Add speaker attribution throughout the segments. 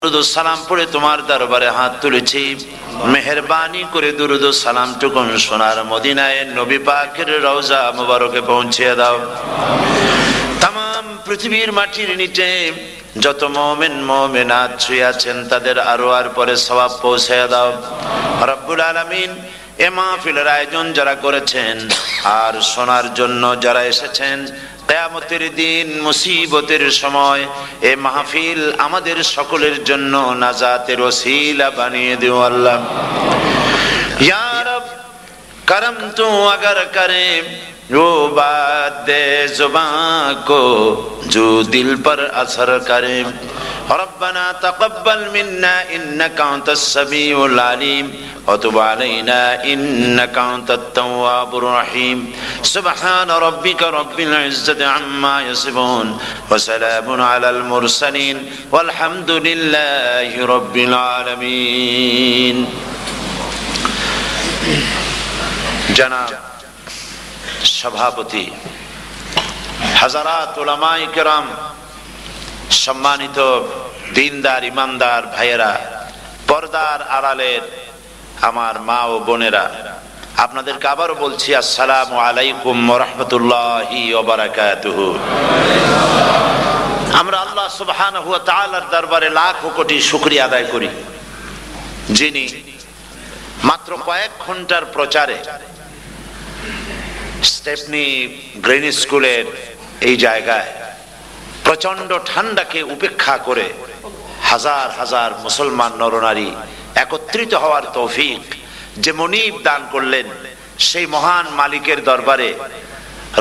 Speaker 1: দুরুদ ও সালাম পড়ে তোমার দরবারে হাত তুলেছি, মেহেরবানি করে দুরুদ ও সালামটুকু সোনার মদিনায় নবী পাকের রওজা মুবারকে পৌঁছে দাও। তামাম পৃথিবীর মাটির নিচে যত মুমিন মুমিনাত শুয়ে আছেন তাদের আরো আর পরে সওয়াব পৌঁছে দাও রব্বুল আলামিন। এ মাহফিলের আয়োজন যারা করেছেন আর শোনার জন্য যারা এসেছেন, কিয়ামতের দিন মুসিবতের সময় এ মাহফিল আমাদের সকলের জন্য নাজাতের ওসিলা বানিয়ে দিও আল্লাহ। ইয়া রব करम तू अगर करे वो बात दे जुबान को जो दिल पर असर करे। रब्बना तक़ब्बल मिन्ना इन्नका अंतस समीउल अलीम व तुब अलैना इन्नका अंतत तव्वाबुर रहीम। सुब्हान रब्बिका रब्बिल इज्जति अम्मा यसिफून व सलामुन अलल मुरसलीन वल्हम्दुलिल्लाहि रब्बिल आलमीन। जनाब सभापति, हज़रात उलमाए किराम, सम्मानित दीनदार ईमानदार भाइয়েরা, পর্দার আড়ালের আমার মা ও বোনেরা, আপনাদেরকে আবারও বলছি আসসালামু আলাইকুম ওয়া রাহমাতুল্লাহি ওয়া বারাকাতুহু। আমরা আল্লাহ সুবহানাহু ওয়া তাআলার দরবারে লাখ কোটি শুকরিয়া আদায় করি, যিনি মাত্র কয়েক ঘন্টার প্রচারে স্টেপনি গ্রিন স্কুলের এই জায়গায় প্রচন্ড ঠান্ডাকে উপেক্ষা করে হাজার হাজার মুসলমান নরনারী একত্রিত হওয়ার তৌফিক যে মনিব দান করলেন, সেই মহান মালিকের দরবারে,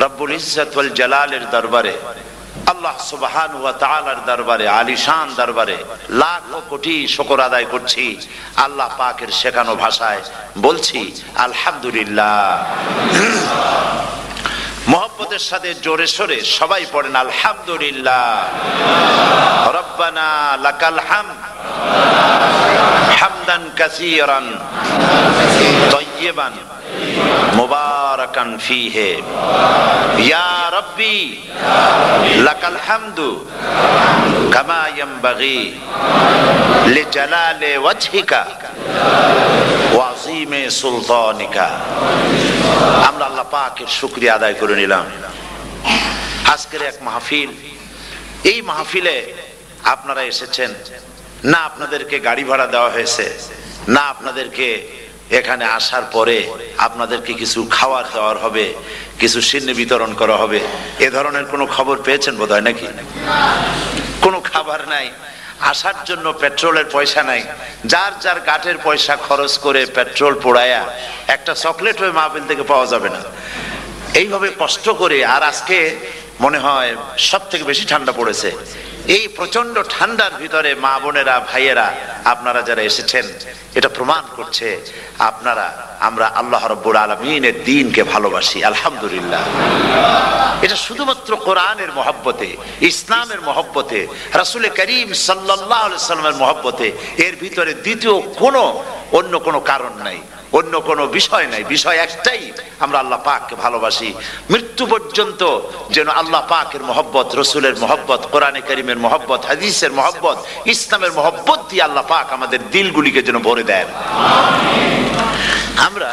Speaker 1: রব্বুল ইজ্জত ওয়াল জালালের দরবারে, আল্লাহ সুবহানাহু ওয়া তাআলার দরবারে, আলিশান দরবারে লাখ কোটি শুকর আদায় করছি। আল্লাহ পাকের শেখানো ভাষায় বলছি আলহামদুলিল্লাহ। মোহব্বতের সাথে জোরে সোরে সবাই পড়েন আলহামদুলিল্লাহ। রব্বানা লাকাল হামদ হামদান কাসীরান তাইয়িবান মুবারাকান ফীহি ইয়া রাব্বি লাকাল হামদু কামা ইয়ানবাগি লিজালালি ওয়াজহিকা ওয়া আযীমি সুলতানিকা। আমরা আল্লাহ পাকের শুকরিয়া আদায় করে নিলাম। আজকের এক মাহফিল, এই মাহফিলে আপনারা এসেছেন না, আপনাদেরকে গাড়ি ভাড়া দেওয়া হয়েছে না, আপনাদেরকে এখানে আসার পরে আপনাদেরকে কিছু খাবার দেওয়ার হবে, কিছু সিন্নি বিতরণ করা হবে, এ ধরনের কোনো খবর পেয়েছেন বোধহয় নাকি? কোনো খাবার নাই, আসার জন্য পেট্রোলের পয়সা নাই, যার যার গাটের পয়সা খরচ করে পেট্রোল পোড়ায়া একটা চকলেট ওই মাহফিল থেকে পাওয়া যাবে না, এইভাবে কষ্ট করে। আর আজকে মনে হয় সব থেকে বেশি ঠান্ডা পড়েছে। এই প্রচন্ড ঠান্ডার ভিতরে মা বোনেরা ভাইয়েরা আপনারা যারা এসেছেন, এটা প্রমাণ করছে আমরা আল্লাহ রাব্বুল আলামিনের দ্বীনকে ভালোবাসি। আলহামদুলিল্লাহ। এটা শুধুমাত্র কোরআনের মহব্বতে, ইসলামের মহব্বতে, রাসূল করিম সাল্লাল্লাহু আলাইহি ওয়াসাল্লামের মহব্বতে, এর ভিতরে দ্বিতীয় অন্য কোনো কারণ নাই, অন্য কোনো বিষয় নাই। বিষয় একটাই, আমরা আল্লাহ পাককে ভালোবাসি। মৃত্যু পর্যন্ত যেন আল্লাহ পাকের মহব্বত, রসুলের মহব্বত, কোরআনে কারীমের মহব্বত, হাদিসের মহব্বত, ইসলামের মহব্বত দিয়ে আল্লাহ পাক আমাদের দিলগুলিকে যেন ভরে দেন। আমরা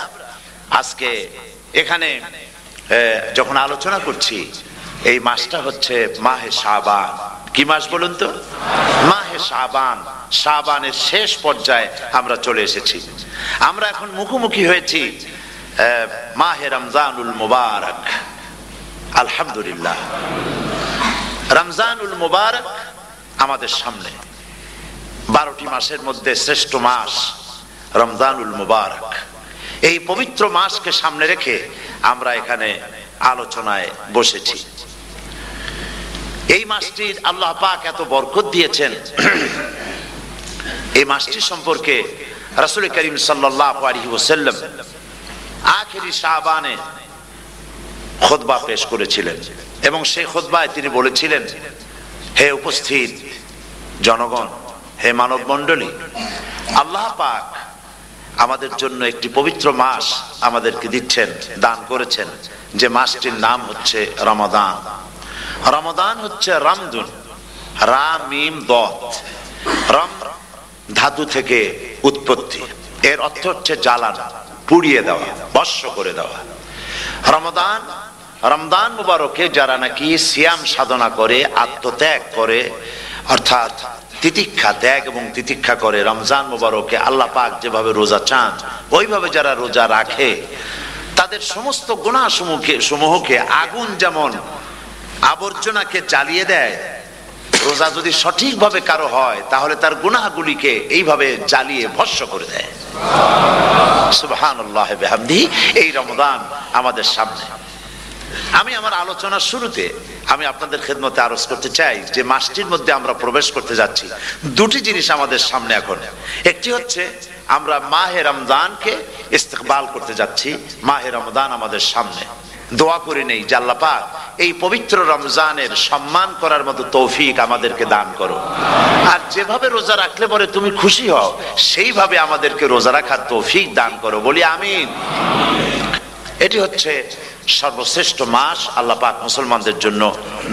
Speaker 1: আজকে এখানে যখন আলোচনা করছি, এই মাসটা হচ্ছে মাহে শাবান। কি মাস বলুন তো? মাহে শাবান। শাবানের শেষ পর্যায়ে আমরা চলে এসেছি। আমরা এখন মুখোমুখি হয়েছি মাহে রমজানুল মুবারক। আলহামদুলিল্লাহ, রমজানুল মুবারক আমাদের সামনে। 12টি মাসের মধ্যে শ্রেষ্ঠ মাস রমজানুল মুবারক। এই পবিত্র মাসকে সামনে রেখে আমরা এখানে আলোচনায় বসেছি। এই মাসটির আল্লাহ পাক এত বরকত দিয়েছেন, এই মাসটি সম্পর্কে রাসূল করিম সাল্লাল্লাহু আলাইহি ওয়াসাল্লাম আখিরি শাবানে খুতবা পেশ করেছিলেন এবং সেই খুতবায় তিনি বলেছিলেন, হে উপস্থিত জনগণ, হে মানব মণ্ডলী, আল্লাহ পাক আমাদের জন্য একটি পবিত্র মাস আমাদেরকে দিচ্ছেন, দান করেছেন, যে মাসটির নাম হচ্ছে রমাদান। রমাদান হচ্ছে রামদুন, রা মিম দত। ধাতু থেকে উৎপত্তি, এর অর্থ হচ্ছে জ্বালানো, পুড়িয়ে দেওয়া, ভস্ম করে দেওয়া। রমজান মুবারকে যারা নাকি সিয়াম সাধনা করে, আত্মত্যাগ করে, অর্থাৎ তিতিক্ষা, ত্যাগ এবং তিতিক্ষা করে, রমজান মুবারকে আল্লাহ পাক যেভাবে রোজা চান ওইভাবে যারা রোজা রাখে, তাদের সমস্ত গুনাহ সমূহকে আগুন যেমন আবর্জনাকে জ্বালিয়ে দেয়, রোজা যদি সঠিকভাবে কারো হয় তাহলে তার গুনাহগুলিকে এইভাবে জ্বালিয়ে ভস্ম করে দেয়। সুবহানাল্লাহ বিহামদিহি। এই রমজান আমাদের সামনে। আমি আমার আলোচনার শুরুতে আমি আপনাদের খেদমতে আরজ করতে চাই যে মাসটির মধ্যে আমরা প্রবেশ করতে যাচ্ছি, দুটি জিনিস আমাদের সামনে এখন। একটি হচ্ছে আমরা মাহে রমজানকে ইস্তেকবাল করতে যাচ্ছি, মাহে রমজান আমাদের সামনে। দোয়া করে নেই যে আল্লাহ পাক এই পবিত্র রমজানের সম্মান করার মতো তৌফিক আমাদেরকে দান করো, আর যেভাবে রোজা রাখলে পরে তুমি খুশি হও সেইভাবে আমাদেরকে রোজা রাখার তৌফিক দান করো, বলি আমিন। এটি হচ্ছে সর্বশ্রেষ্ঠ মাস আল্লাহ পাক মুসলমানদের জন্য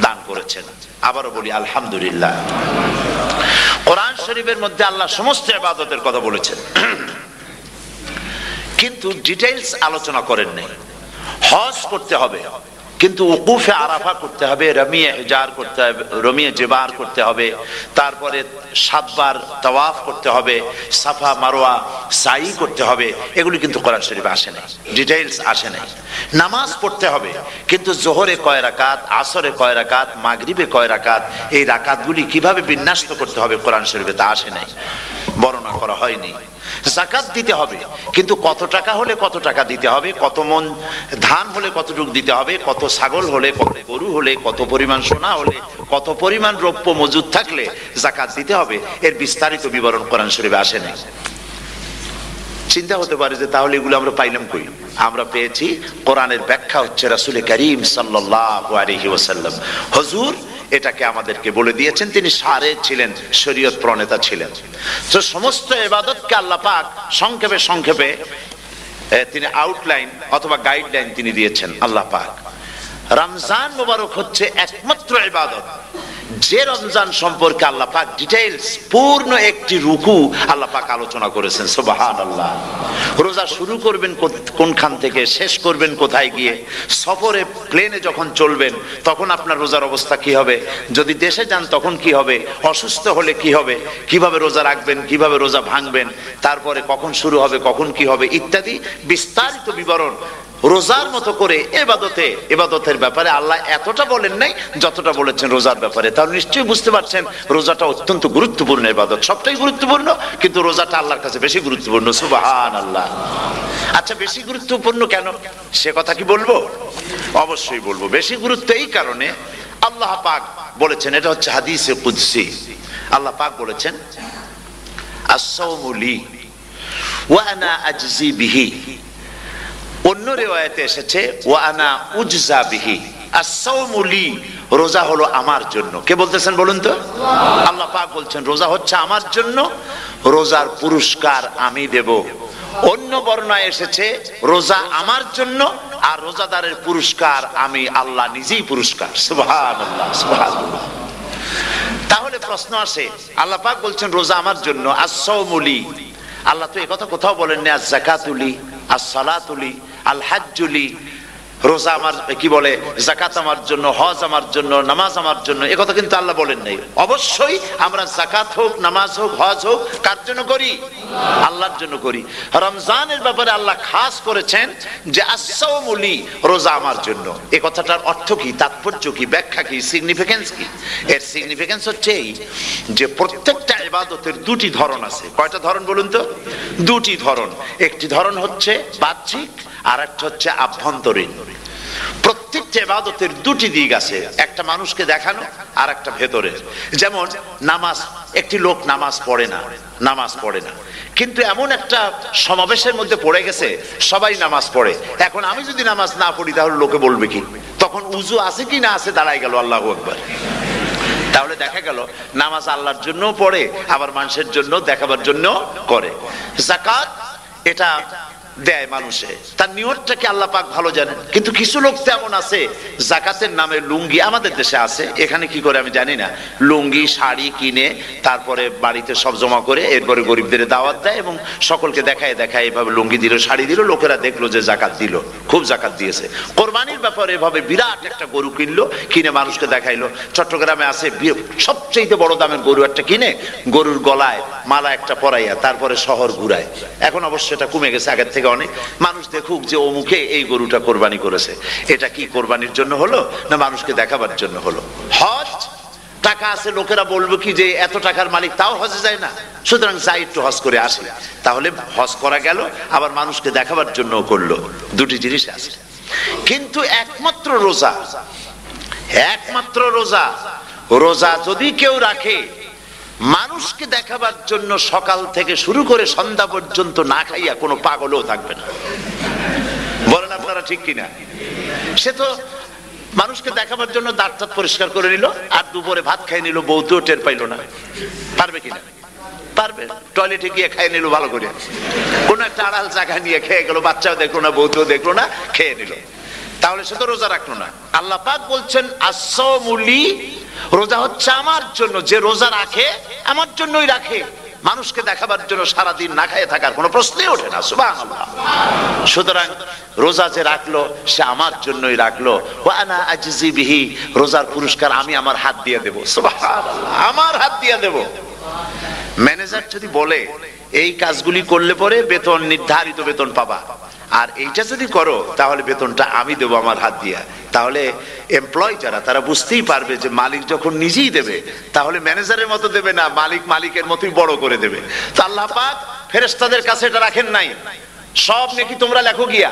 Speaker 1: দান করেছেন। আবারও বলি আলহামদুলিল্লাহ। কোরআন শরীফের মধ্যে আল্লাহ সমস্ত ইবাদতের কথা বলেছেন, কিন্তু ডিটেইলস আলোচনা করেন নাই। হজ করতে হবে, কিন্তু উকুফে আরাফা করতে হবে, রমিয়ে হিজার করতে হবে, রমিয়ে জেবার করতে হবে, তারপরে 7 বার তাওয়াফ করতে হবে, সাফা মারওয়া সাই করতে হবে। এগুলি কিন্তু কোরআন শরীফে আসে নাই, ডিটেইলস আসে নাই। নামাজ পড়তে হবে, কিন্তু জোহরে কয় রাকাত, আসরে কয় রাকাত, মাগরিবে কয় রাকাত, এই রাকাতগুলি কিভাবে বিন্যস্ত করতে হবে কোরআন শরীফে তা আসে নাই, বর্ণনা করা হয়নি। যাকাত দিতে হবে, কিন্তু কত টাকা হলে কত টাকা দিতে হবে, কত মন ধান হলে কতটুকু দিতে হবে, কত ছাগল হলে, কত গরু হলে, কত পরিমাণ সোনা হলে, কত পরিমাণ দ্রব্য মজুদ থাকলে যাকাত দিতে হবে, এর বিস্তারিত বিবরণ কোরআন শরীফে আসে নাই। চিন্তা হতে পারে যে তাহলে এগুলো আমরা পাইলাম কই? আমরা পেয়েছি কোরআনের ব্যাখ্যা হচ্ছে রাসূল করিম সাল্লাল্লাহু আলাইহি ওয়াসাল্লাম, হুজুর এটাকে আমাদেরকে বলে দিয়েছেন। তিনি সারে ছিলেন, শরীয়ত প্রণেতা ছিলেন। তো সমস্ত ইবাদতকে আল্লাহ পাক সংক্ষেপে সংক্ষেপে তিনি আউটলাইন অথবা গাইডলাইন তিনি দিয়েছেন আল্লাহ পাক। রমজান মুবারক হচ্ছে একমাত্র ইবাদত যে রমজান সম্পর্কে আল্লাহ পাক ডিটেইলস পূর্ণ একটি রুকু আল্লাহ পাক আলোচনা করেছেন। সুবহানাল্লাহ। রোজা শুরু করবেন কোনখান থেকে, শেষ করবেন কোথায় গিয়ে, সফরে প্লেনে যখন চলবেন তখন আপনার রোজার অবস্থা কি হবে, যদি দেশে যান তখন কি হবে, অসুস্থ হলে কি হবে, কিভাবে রোজা রাখবেন, কিভাবে রোজা ভাঙবেন, তারপরে কখন শুরু হবে, কখন কি হবে ইত্যাদি বিস্তারিত বিবরণ রোজার মতো করে এবাদতের ব্যাপারে আল্লাহ এতটা বলেন নাই যতটা বলেছেন রোজার ব্যাপারে। তাহলে নিশ্চয়ই বুঝতে পারছেন রোজাটা অত্যন্ত গুরুত্বপূর্ণ ইবাদত। সবটাই গুরুত্বপূর্ণ, কিন্তু রোজাটা আল্লাহর কাছে বেশি গুরুত্বপূর্ণ। সুবহানাল্লাহ। আচ্ছা, বেশি গুরুত্বপূর্ণ কেন সে কথা কি বলবো? অবশ্যই বলবো। বেশি গুরুত্ব এই কারণে, আল্লাহ পাক বলেছেন, এটা হচ্ছে হাদিসে কুদসি। আল্লাহ পাক বলেছেন, আস-সাওমু লি ওয়া আনা আজজি বিহি। অন্য রিওয়ায়াতে এসেছে ওয়া আনা উজজা বিহি। আস-সাওমু লি, রোজা হলো আমার জন্য। কে বলতেছেন বলুন তো? আল্লাহ পাক বলছেন রোজা হচ্ছে আমার জন্য, রোজার পুরস্কার আমি দেব। অন্য বর্ণনায় এসেছে রোজা আমার জন্য আর রোজাদারের পুরস্কার আমি আল্লাহ নিজেই পুরস্কার। সুবহানাল্লাহ, সুবহানাল্লাহ। তাহলে প্রশ্ন আসে, আল্লাহ পাক বলছেন রোজা আমার জন্য, আস-সাওমু লি। আল্লাহ তো একথা কোথাও বলেন না আজ-যাকাতু লি, আস-সালাতু লি, আল হাজ্জু লি। রোজা আমার কি বলে, যাকাত আমার জন্য, হজ আমার জন্য, নামাজ আমার জন্য, একথা কিন্তু আল্লাহ বলেন নাই। অবশ্যই আমরা যাকাত হোক, নামাজ হোক, হজ হোক কার জন্য করি? আল্লাহর জন্য করি। রমজানের ব্যাপারে আল্লাহ খাস করেছেন যে আস-সাওমু লি, রোজা আমার জন্য। এই কথাটার অর্থ কি, তাৎপর্য কি, ব্যাখ্যা কি, সিগনিফিকেন্স কি? এর সিগনিফিকেন্স হচ্ছে এই যে প্রত্যেকটা ইবাদতের দুটি ধরন আছে। কয়টা ধরন বলুন তো? দুটি ধরন। একটি ধরন হচ্ছে বাহ্যিক, আর একটা হচ্ছে আভ্যন্তরীণ। প্রত্যেকটা ইবাদতের দুটি দিক আছে, একটা মানুষকে দেখানো আর একটা ভেতরের। যেমন নামাজ, একটি লোক নামাজ পড়ে না, কিন্তু এমন একটা সমাবেশের মধ্যে পড়ে গেছে সবাই নামাজ পড়ে। এখন আমি যদি নামাজ না পড়ি তাহলে লোকে বলবে কি? তখন উযু আছে কি না আছে দাঁড়ায় গেল আল্লাহু আকবার। তাহলে দেখা গেল নামাজ আল্লাহর জন্য পড়ে, আবার মানুষের জন্য দেখাবার জন্য করে। যাকাত এটা দেয় মানুষে, তার নিয়তটাকে আল্লাহ পাক ভালো জানেন। কিন্তু কিছু লোক তেমন আছে যাকাতের নামে লুঙ্গি, আমাদের দেশে আছে, এখানে কি করে আমি জানি না, লুঙ্গি শাড়ি কিনে তারপরে বাড়িতে সব জমা করে এরপরে গরিবদের দাওয়াত দেয় এবং সকলকে দেখায় দেখায় এভাবে লুঙ্গি দিল শাড়ি দিল, লোকেরা দেখলো যে জাকাত দিল, খুব জাকাত দিয়েছে। কোরবানির ব্যাপারে এভাবে বিরাট একটা গরু কিনলো, কিনে মানুষকে দেখাইলো। চট্টগ্রামে আছে সবচেয়ে বড় দামের গরু একটা কিনে গরুর গলায় মালা একটা পরাইয়া তারপরে শহর ঘুরায়। এখন অবশ্য এটা কমে গেছে আগের থেকে অনেক, মানুষ দেখুক যে অমুকে এই গরুটা কোরবানি করেছে। এটা কি কোরবানির জন্য হলো না মানুষকে দেখাবার জন্য হলো? হজ টাকা আছে, লোকেরা বলবো কি যে এত টাকার মালিক তাও হজে যায় না, সুতরাং যাই একটু হজ করে আসি, তাহলে হজ করা গেল, আবার মানুষকে দেখাবার জন্য করলো। দুটি জিনিস আছে। কিন্তু একমাত্র রোজা, একমাত্র রোজা, রোজা যদি কেউ রাখে মানুষকে দেখাবার জন্য সকাল থেকে শুরু করে সন্ধ্যা পর্যন্ত না খাইয়া কোনো পাগলও থাকবে না। বলেন আপনারা ঠিক কিনা? সে তো মানুষকে দেখাবার জন্য দাঁত টাত পরিষ্কার করে নিল আর দুপুরে ভাত খাই নিল, বউতেও টের পাইলো না। পারবে কিনা? পারবে। টয়লেটে গিয়ে খাই নিল ভালো করে, কোন একটা আড়াল জায়গা নিয়ে খেয়ে গেল, বাচ্চাও দেখলো না বউতেও দেখলো না, খেয়ে নিল, তাহলে সে তো রোজা রাখলো না। আল্লাহ পাক বলছেন আস-সাওমু লি, রোজা হচ্ছে আমার জন্য, যে রোজা রাখে আমার জন্যই রাখে, মানুষকে দেখাবার জন্য সারাদিন না খেয়ে থাকার কোনো প্রশ্নই ওঠে না। সুবহানাল্লাহ। সুতরাং রোজা যে রাখলো সে আমার জন্যই রাখলো। ওয়া আনা আজজি বিহি, রোজার পুরস্কার আমি আমার হাত দিয়ে দেব। সুবহানাল্লাহ, আমার হাত দিয়ে দেব। ম্যানেজার যদি বলে এই কাজগুলি করলে পরে বেতন, নির্ধারিত বেতন পাবা, আর এইটা যদি করো তাহলে বেতনটা আমি দেবো আমার হাত দিয়া, তাহলে এমপ্লয় যারা তারা বুঝতেই পারবে যে মালিক যখন নিজেই দেবে তাহলে ম্যানেজারের মতো দেবে না, মালিক মালিকের মতোই বড় করে দেবে। তো আল্লাহ পাক ফেরেশতাদের কাছে এটা রাখেন নাই, সব নাকি তোমরা লেখো গিয়া,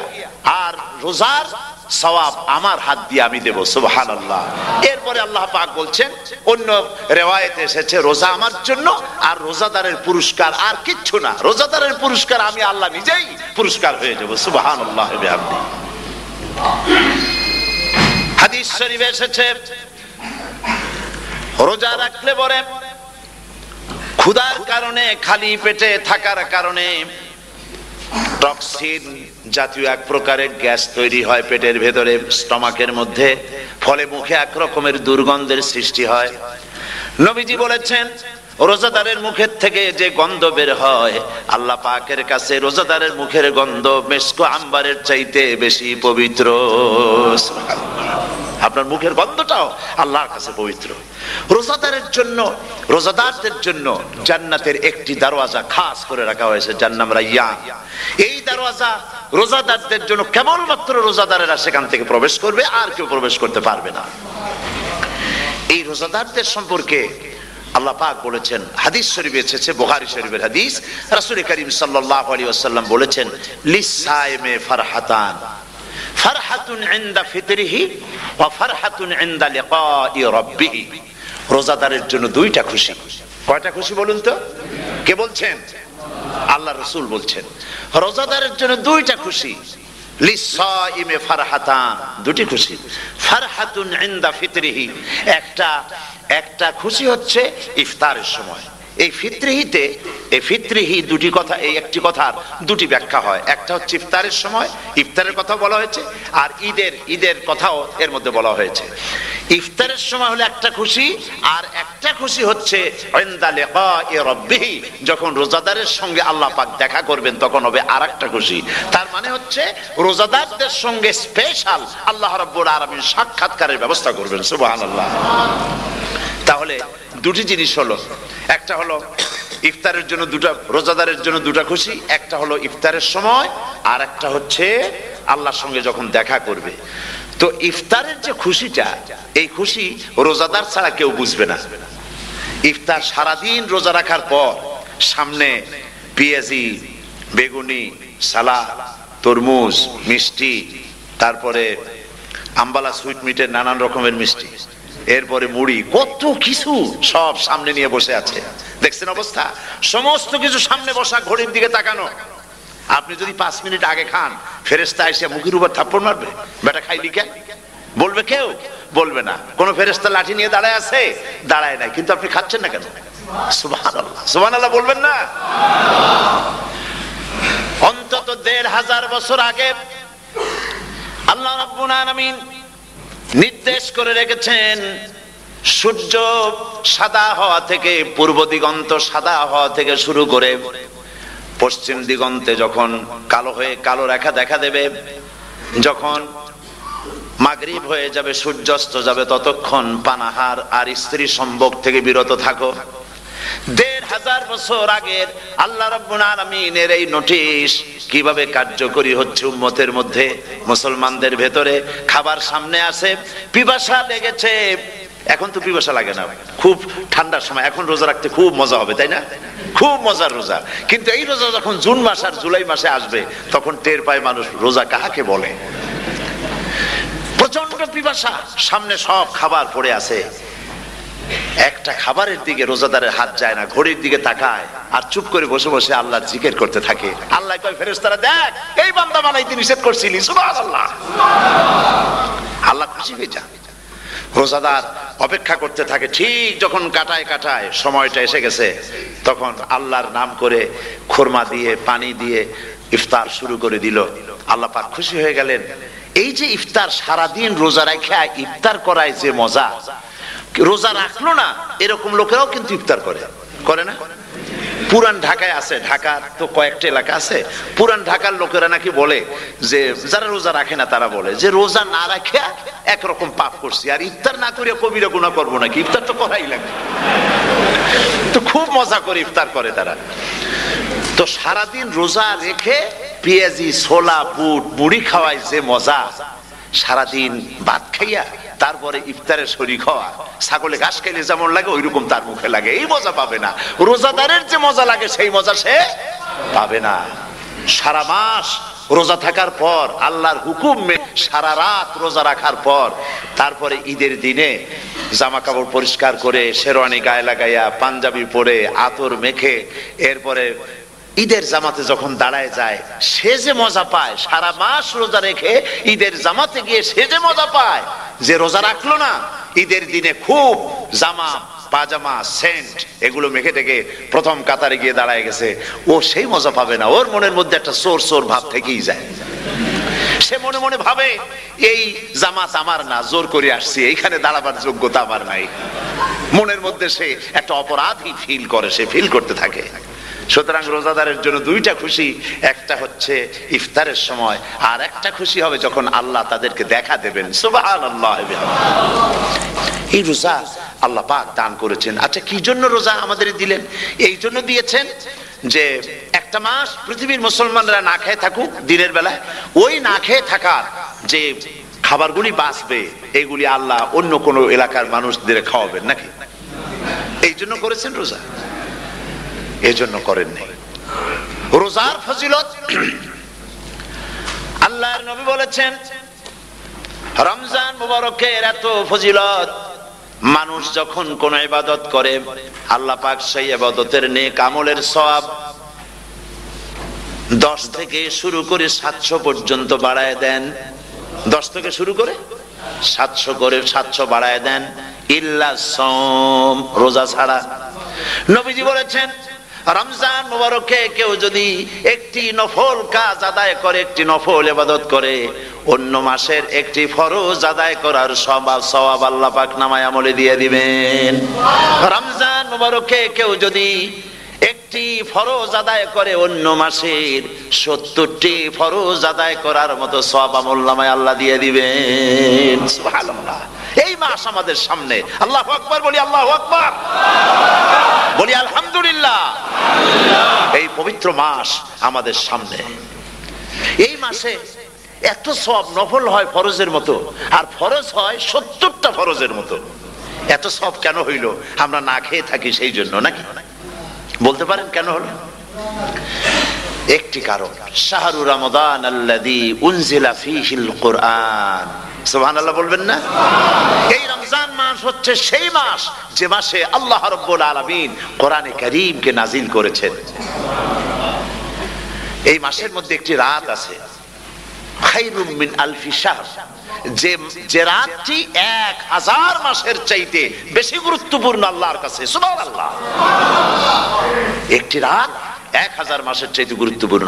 Speaker 1: আর রোজার সওয়াব আমার হাত দিয়ে আমি দেব। সুবহানাল্লাহ। এরপরে আল্লাহ পাক বলছেন, অন্য রিওয়ায়েতে এসেছে রোজা আমার জন্য, আর রোজাদারের পুরস্কার আর কিচ্ছু না, রোজাদারের পুরস্কার আমি আল্লাহ নিজেই পুরস্কার হয়ে যাব। সুবহানাল্লাহ। হাদিস শরীফে এসেছে রোজা রাখলে পরে ক্ষুধার কারণে, খালি পেটে থাকার কারণে টক্সিন জাতীয় এক প্রকারের গ্যাস তৈরি হয় পেটের ভেতরে, স্টমাকের মধ্যে, ফলে মুখে এক রকমের দুর্গন্ধের সৃষ্টি হয়। নবীজি বলেছেন রোজাদারের মুখের থেকে যে গন্ধ বের হয় আল্লাহ পাকের কাছে রোজাদারের মুখের গন্ধ মেসকো আম্বারের চাইতে বেশি পবিত্র। আপনার মুখের গন্ধটাও আল্লাহর কাছে পবিত্র। রোজাদারের জন্য, রোজাদারদের জন্য জান্নাতের একটি দরওয়াজা খাস করে রাখা হয়েছে, যার নাম রায়্যান। এই দরওয়াজা রোজাদারদের জন্য, কেবলমাত্র রোজাদারেরা সেখান থেকে প্রবেশ করবে, আর কেউ প্রবেশ করতে পারবে না। এই রোজাদারদের সম্পর্কে আল্লাহ পাক বলেছেন, হাদিস শরীফে এসেছে, বুখারী শরীফের হাদিস, রাসূল করিম সাল্লাল্লাহু আলাইহি ওয়াসাল্লাম বলেছেন লিস-সাইমে ফারহাতান, ফারহাতুন ইনদা ফিতরিহি ওয়া ফারহাতুন ইনদা লিকাই রাব্বিহি। রোজাদারের জন্য দুইটা খুশি। কয়টা খুশি বলুন তো? কে বলছেন? আল্লাহ রাসূল বলছেন রোজাদারের জন্য দুইটা খুশি। লিস-সাইমে ফারহাতান, দুটি খুশি। ফারহাতুন ইনদা ফিতরিহি, একটা খুশি হচ্ছে ইফতারের সময়। এই ফিতরিহিতে, এই ফিতরিহি দুটি কথা, এই একটি কথার দুটি ব্যাখ্যা হয়। একটা হচ্ছে ইফতারের সময়, ইফতারের কথা বলা হয়েছে, আর ঈদের কথাও এর মধ্যে বলা হয়েছে। ইফতারের সময় হলো একটা খুশি, আর একটা খুশি হচ্ছে ইনদা লিকাই রাব্বিহি, যখন রোজাদারের সঙ্গে আল্লাহ পাক দেখা করবেন তখন হবে আরেকটা খুশি। তার মানে হচ্ছে রোজাদারদের সঙ্গে স্পেশাল আল্লাহ রাব্বুল আলামিন সাক্ষাৎকারের ব্যবস্থা করবেন। সুবহানাল্লাহ। তাহলে দুটি জিনিস হলো, একটা হলো ইফতারের জন্য দুটা, রোজাদারের জন্য দুটা খুশি, একটা হলো ইফতারের সময়, আর একটা হচ্ছে আল্লাহর সঙ্গে যখন দেখা করবে। তো ইফতারের যে খুশিটা, এই খুশি রোজাদার ছাড়া কেউ বুঝবে না। ইফতার সারাদিন রোজা রাখার পর সামনে পেঁয়াজি, বেগুনি, সালাদ, তরমুজ, মিষ্টি, তারপরে আম্বালা সুইট মিটের নানান রকমের মিষ্টি, এরপরে মুড়ি, কত কিছু সব সামনে নিয়ে বসে আছে। দেখছেন অবস্থা? সমস্ত কিছু সামনে বসা, ঘড়ির দিকে তাকানো। আপনি যদি 5 মিনিট আগে খান, ফেরেশতা এসে মুখের উপর থাপ্পড় মারবে, বেটা খাইলি কেন? বলবে কেউ? বলবে না। কোন ফেরেশতা লাঠি নিয়ে দাঁড়ায় আছে? দাঁড়ায় নাই, কিন্তু আপনি খাচ্ছেন না কেন? সুবহানাল্লাহ, সুবহানাল্লাহ বলবেন না? অন্তত 1500 বছর আগে আল্লাহ রাব্বুল আলামিন নির্দেশ করে রেখেছেন, সূর্য সাদা হওয়া থেকে, পূর্ব দিগন্ত সাদা হওয়া থেকে শুরু করে পশ্চিম দিগন্তে যখন কালো হয়ে কালো রেখা দেখা দেবে, যখন মাগরিব হয়ে যাবে, সূর্যাস্ত যাবে, ততক্ষণ পানাহার আর স্ত্রী সম্ভোগ থেকে বিরত থাকো। 1500 বছর আগের আল্লাহ রাব্বুল আলামিনের এই নোটিশ কিভাবে কার্যকরী হচ্ছে উম্মতের মধ্যে, মুসলমানদের ভেতরে। খাবার সামনে আসে, পিপাসা লেগেছে, এখন তো পিপাসা লাগে না, খুব ঠান্ডার সময়, এখন রোজা রাখতে খুব মজা হবে, তাই না? খুব মজার রোজা। কিন্তু এই রোজা যখন জুন মাস আর জুলাই মাসে আসবে, তখন টের পায় মানুষ রোজা কাহাকে বলে। প্রচন্ড পিপাসা, সামনে সব খাবার পড়ে আছে, একটা খাবারের দিকে রোজাদারের হাত যায় না, ঘড়ির দিকে তাকায় আর চুপ করে বসে বসে আল্লাহর জিকির করতে থাকে। আল্লাহ কয়, ফেরেশতারা দেখ, এই বান্দা বানাইতে নিষেধ করছিলি, সুবহানাল্লাহ। আল্লাহ খুশি হয়ে যায়। রোজাদার অপেক্ষা করতে থাকে, ঠিক যখন কাটায় কাটায় সময়টা এসে গেছে, তখন আল্লাহর নাম করে খুরমা দিয়ে পানি দিয়ে ইফতার শুরু করে দিল। আল্লাহ পাক খুশি হয়ে গেলেন। এই যে ইফতার, সারাদিন রোজা রাখা ইফতার করায় যে মজা, রোজা রাখলো না এরকম লোকেরাও কিন্তু ইফতার করে, করে না? পুরান ঢাকায় আছে, ঢাকার তো কয়েকটা এলাকা আছে, পুরান ঢাকার লোকেরা নাকি বলে যে, যারা রোজা রাখে না তারা বলে যে, রোজা না রাখে একরকম পাপ করছি, আর ইফতার না করে কবিরা গুনাহ করবো নাকি, ইফতার তো করাই লাগবে। তো খুব মজা করে ইফতার করে তারা। তো সারাদিন রোজা রেখে পেঁয়াজি, ছোলা, বুট, মুড়ি খাওয়ায় যে মজা, সারাদিন ভাত খাইয়া তারপরে ইফতারের শরীক হওয়া, ছাগলে ঘাস খাইলে যেমন লাগে ওইরকম তার মুখে লাগে, এই মজা পাবে না। রোজাদারের যে মজা লাগে সেই মজা সে পাবে না। সারা মাস রোজা থাকার পর, আল্লাহর হুকুম সারা রাত রোজা রাখার পর, তারপরে ঈদের দিনে জামা কাপড় পরিষ্কার করে, শেরওয়ানি গায়ে লাগাইয়া, পাঞ্জাবি পরে, আতর মেখে, এরপরে ঈদের জামাতে যখন দাঁড়ায় যায়, সে যে মজা পায়, সারা মাস রোজা রেখে ঈদের জামাতে গিয়ে সে যে মজা পায়, যে রোজা রাখলো না, ঈদের দিনে খুব জামা, পাজামা, সেন্ট এগুলো মেখে টেকে প্রথম কাতারে গিয়ে দাঁড়ায় গেছে, ও সেই মজা পাবে না। ওর মনের মধ্যে একটা চোর চোর ভাব থেকেই যায়। সে মনে মনে ভাবে, এই জামাত আমার না, জোর করে আসছি, এইখানে দাঁড়াবার যোগ্যতা আমার নাই। মনের মধ্যে সে একটা অপরাধী ফিল করে, সে ফিল করতে থাকে। সুতরাং রোজাদারের জন্য দুইটা খুশি, একটা হচ্ছে ইফতারের সময়, আর একটা খুশি হবে যখন আল্লাহ তাদেরকে দেখা দেবেন। সুবহানাল্লাহ। এই রোজা আল্লাহ পাক দান করেছেন। আচ্ছা, কি জন্য রোজা আমাদের দিলেন? এই জন্য দিয়েছেন যে একটা মাস পৃথিবীর মুসলমানরা না খেয়ে থাকুক দিনের বেলায়, ওই না খেয়ে থাকার যে খাবারগুলি বাঁচবে, এগুলি আল্লাহ অন্য কোন এলাকার মানুষদের খাওয়াবেন নাকি? এই জন্য করেছেন রোজা, এজন্য করেন নাই। রোজার ফজিলত আল্লাহর নবী বলেছেন, রমজান মুবারকের এত ফজিলত, মানুষ যখন কোন ইবাদত করে, আল্লাহ পাক সেই ইবাদতের নেক আমলের সওয়াব 10 থেকে শুরু করে 700 পর্যন্ত বাড়ায় দেন। 10 থেকে শুরু করে 700 করে 700 বাড়ায় দেন, ইল্লা সাওম, রোজা ছাড়া। নবীজি বলেছেন, রমজান মুবারকে কেউ যদি একটি নফল কাজ আদায় করে, একটি নফল ইবাদত করে, অন্য মাসের একটি ফরজ আদায় করার সওয়াব আল্লাহ পাক নামায়ে আমলে দিয়ে দিবেন। রমজান মুবারকে কেউ যদি একটি ফরজ আদায় করে, অন্য মাসের 70টি ফরজ আদায় করার মতো সওয়াব আমলনামায় আল্লাহ দিয়ে দিবেন। সুবহানাল্লাহ। এই মাস আমাদের সামনে, আল্লাহু আকবার বলি, আল্লাহু আকবার বলি, আলহামদুলিল্লাহ। এই পবিত্র মাস আমাদের সামনে, এই মাসে এত সওয়াব, নফল হয় ফরজের মতো, আর ফরজ হয় 70টা ফরজের মতো। এত সওয়াব কেন হইল? আমরা না খেয়ে থাকি সেই জন্য নাকি? বলতে পারেন কেন হলো? একটি কারণ, শাহরু রমাদান আল্লাযী উনজিলা ফীহিল কুরআন। সুবহানাল্লাহ বলবেন না? এই রমজান মাস হচ্ছে সেই মাস যে মাসে আল্লাহ রাব্বুল আলামিন কোরআনে কারীমকে নাজিল করেছেন। এই মাসের মধ্যে একটি রাত আছে, খায়রুম মিন আলফি শাহর, যে রাতটি 1000 মাসের চাইতে বেশি গুরুত্বপূর্ণ আল্লাহর কাছে। সুবহানাল্লাহ। একটি রাত 1000 মাসের চাইতে গুরুত্বপূর্ণ।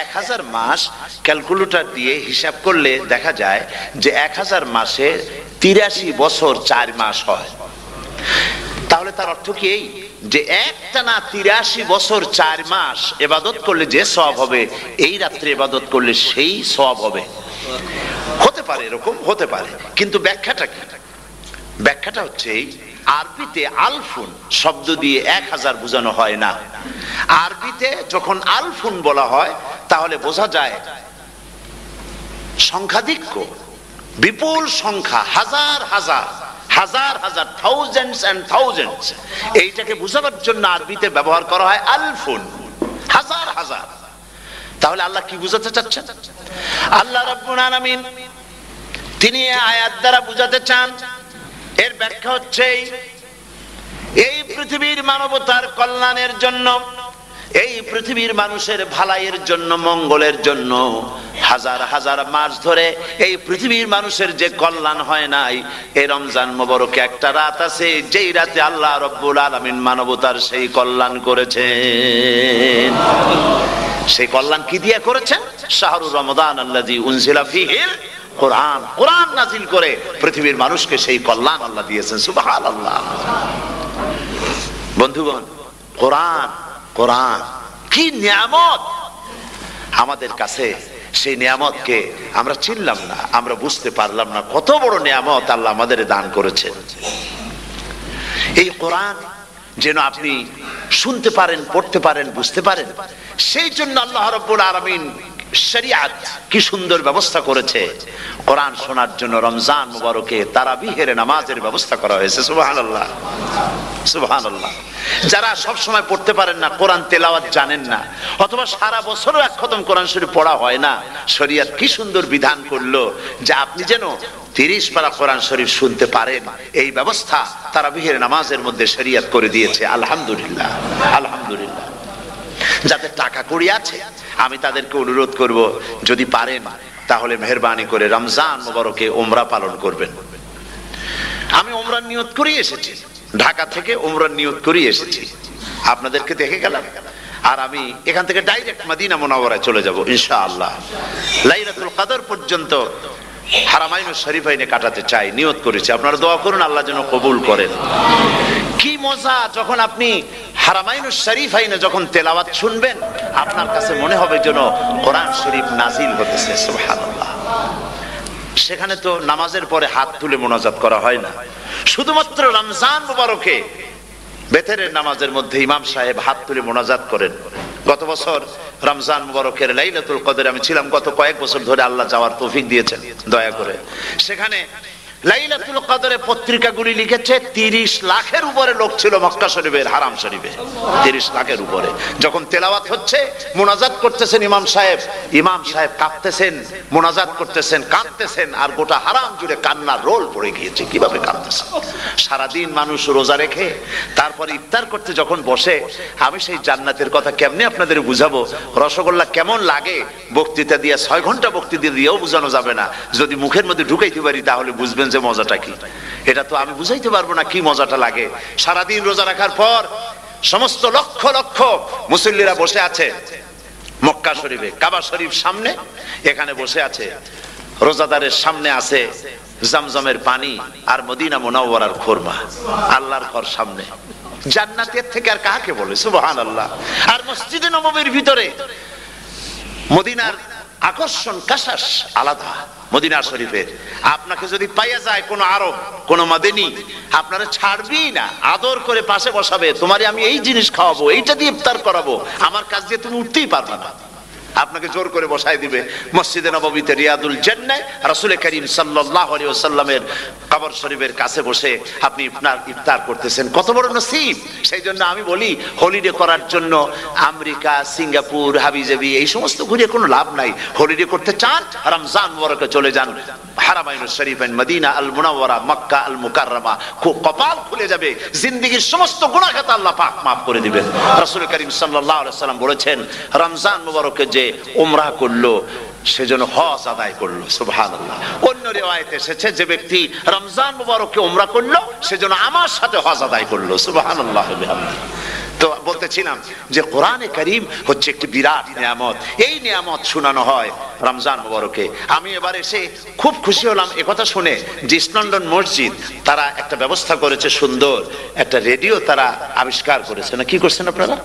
Speaker 1: 1000 মাস ক্যালকুলেটর দিয়ে হিসাব করলে দেখা যায় যে 1000 মাসে 83 বছর 4 মাস হয়। তাহলে তার অর্থ কি এই যে একটানা 83 বছর 4 মাস ইবাদত করলে যে সওয়াব হবে, এই রাত্রে ইবাদত করলে সেই সওয়াব হবে? হতে পারে, এরকম হতে পারে, কিন্তু ব্যাখ্যাটা কি? ব্যাখ্যাটা হচ্ছে আরবিতে আলফুন শব্দ দিয়ে 1000 বোঝানো হয় না। আরবিতে যখন আলফুন বলা হয় তাহলে বোঝা যায় সংখ্যাধিক্য, বিপুল সংখ্যা, হাজার হাজার হাজার হাজার, থাউজেন্ডস এন্ড থাউজেন্ডস। এইটাকে বোঝানোর জন্য আরবিতে ব্যবহার করা হয় আলফুন, হাজার হাজার। তাহলে আল্লাহ কি বুঝাতে চাচ্ছেন? আল্লাহ রাব্বুল আলামিন তিনি আয়াত দ্বারা বুঝাতে চান, এর ব্যাখ্যা হচ্ছে এই পৃথিবীর মানবতার কল্যাণের জন্য, এই পৃথিবীর মানুষের ভালাইয়ের জন্য, মঙ্গলের জন্য হাজার হাজার মাস ধরে এই পৃথিবীর মানুষের যে কল্যাণ হয় নাই, এই রমজান মোবারকে একটা রাত আছে যেই রাতে আল্লাহ রাব্বুল আলামিন মানবতার সেই কল্যাণ করেছেন। সেই কল্যাণ কি দিয়ে করেছেন? শাহরুর রমাদান আল্লাযী উনজিলা ফীহিল কোরআন, কোরআন নাজিল করে পৃথিবীর মানুষকে সেই কল্যাণ আল্লাহ দিয়েছেন। সুবহানাল্লাহ। বন্ধুগণ, কোরআন, কোরআন কি নিয়ামত আমাদের কাছে! সেই নিয়ামতকে আমরা চিনলাম না, আমরা বুঝতে পারলাম না কত বড় নিয়ামত আল্লাহ আমাদের দান করেছেন। এই কোরআন যেন আপনি শুনতে পারেন, পড়তে পারেন, বুঝতে পারেন, সেই জন্য আল্লাহ রাব্বুল আলামিন শরিয়াত কি সুন্দর ব্যবস্থা করেছে। কোরআন শোনার জন্য রমজান মুবারকে তারাবিহের নামাজের ব্যবস্থা করা হয়েছে। সুবহানাল্লাহ, সুবহানাল্লাহ। যারা সব সময় পড়তে পারেন না, কোরআন তেলাওয়াত জানেন না, অথবা সারা বছরও এক খতম কোরআন শরীফ পড়া হয় না, শরিয়াত কি সুন্দর বিধান করলো যে আপনি যেন 30 পারা কোরআন শরীফ শুনতে পারেন। এই ব্যবস্থা তারাবিহের নামাজের মধ্যে শরিয়াত করে দিয়েছে। আলহামদুলিল্লাহ, আলহামদুলিল্লাহ। যাদের টাকা কড়ি আছে আমি তাদেরকে অনুরোধ করব, যদি পারেন তাহলে মেহেরবানি করে রমজান মুবারকে উমরা পালন করবেন। আমি উমরার নিয়ত করে এসেছি, ঢাকা থেকে উমরার নিয়ত করে এসেছি, আপনাদেরকে দেখে গেলাম। আর আমি এখান থেকে ডাইরেক্ট মদিনা মুনাওয়ারায় চলে যাব ইনশাআল্লাহ। লাইলাতুল কদর পর্যন্ত হারামাইন শরীফাইনে কাটাতে চাই, নিয়ত করেছি। আপনারা দোয়া করুন আল্লাহ যেন কবুল করেন। কি মজা যখন আপনি হারামাইন শরীফাইনে যখন তেলাওয়াত শুনবেন, আপনার কাছে মনে হবে যেন কোরআন শরীফ নাজিল হতেছে। সুবহানাল্লাহ। সেখানে তো নামাজের পরে হাত তুলে মোনাজাত করা হয় না, শুধুমাত্র রমজান মুবারকে বেতেরের নামাজের মধ্যে ইমাম সাহেব হাত তুলে মোনাজাত করেন। গত বছর রমজান মুবারকের লাইলাতুল কদরে আমি ছিলাম, গত কয়েক বছর ধরে আল্লাহ যাওয়ার তৌফিক দিয়েছেন দয়া করে। সেখানে লাইলাতুল কদরে পত্রিকাগুলি লিখেছে 30 লাখের উপরে লোক ছিল মক্কা শরীফের, হারাম শরীফে 30 লাখের উপরে। যখন তেলাওয়াত হচ্ছে, মোনাজাত করতেছেন ইমাম সাহেব কাঁদতেছেন, মোনাজাত করতেছেন, কাঁদতেছেন, আর গোটা হারাম জুড়ে কান্নার রোল পড়ে গিয়েছে। কিভাবে কাঁদতেছেন! সারাদিন মানুষ রোজা রেখে তারপরে ইফতার করতে যখন বসে, আমি সেই জান্নাতের কথা কেমনে আপনাদের বুঝাবো? রসগোল্লা কেমন লাগে বক্তৃতা দিয়ে 6 ঘন্টা বক্তৃতা দিয়েও বোঝানো যাবে না। যদি মুখের মধ্যে ঢুকাইতে পারি তাহলে বুঝবেন যে মজাটা কি। এটা তো আমি বুঝাইতে পারবো না কি মজাটা লাগে। সারাদিন রোজা রাখার পর সমস্ত লক্ষ লক্ষ মুসল্লিরা বসে আছে মক্কা শরীফে, কাবা শরীফ সামনে, এখানে বসে আছে। রোজাদারের সামনে আছে জমজমের পানি আর মদিনা মুনাওয়ারার খুরমা, আল্লাহর ঘর সামনে। জান্নাতের থেকে আর কাকে বলে! সুবহানাল্লাহ। আর মসজিদে নববীর ভিতরে মদিনার আকর্ষণ কাশাস আলাদা। মদিনা শরীফে আপনাকে যদি পাইয়া যায় কোন আরব, কোন মাদানী, আপনারা ছাড়বি না, আদর করে পাশে বসাবে, তোমারে আমি এই জিনিস খাওয়াবো, এইটা দিয়ে ইফতার করাবো, আমার কাছ দিয়ে তুমি উঠতেই পারবে না, আপনাকে জোর করে বসায় দিবে। মসজিদে নববীতে রিয়াদুল জান্নাহ রাসূল করিম সাল্লাল্লাহু আলাইহি ওয়াসাল্লামের কবর শরীফের কাছে বসে আপনি ইফতার করতেছেন, কত বড় নসিব! সেই জন্য আমি বলি, হলিডে করার জন্য আমেরিকা, সিঙ্গাপুর, হাবিজাবি এই সমস্ত ঘুরে কোনো লাভ নাই। হলিডে করতে চান, রমজান মুবারকে চলে যান হারামাইন শরীফাইন, মদিনা আল মুনাওয়ারা, মক্কা আল মুকাররমা। কপাল খুলে যাবে, জিন্দেগীর সমস্ত গুনাহ খাতা আল্লাহ পাক maaf করে দিবেন। রাসূল করিম সাল্লাল্লাহু আলাইহি ওয়াসাল্লাম বলেছেন, রমজান মুবারকে যে উমরা করলো সেজন্য হজ আদায় করলো। সুবহানাল্লাহ। অন্য রিওয়ায়াতে এসেছে, যে ব্যক্তি রমজান মুবারকে উমরা করলো সেজন্য আমার সাথে হজ আদায় করলো। সুবহানাল্লাহ। তো বলতেছিলাম যে কোরআনে কারীম হচ্ছে একটি বিরাট নিয়ামত। এই নিয়ামত শোনানো হয় রমজান মুবারকে। আমি এবার এসে খুব খুশি হলাম একথা শুনে যে ইস্ট লন্ডন মসজিদ তারা একটা ব্যবস্থা করেছে, সুন্দর একটা রেডিও তারা আবিষ্কার করেছে, না কি করছেন আপনারা,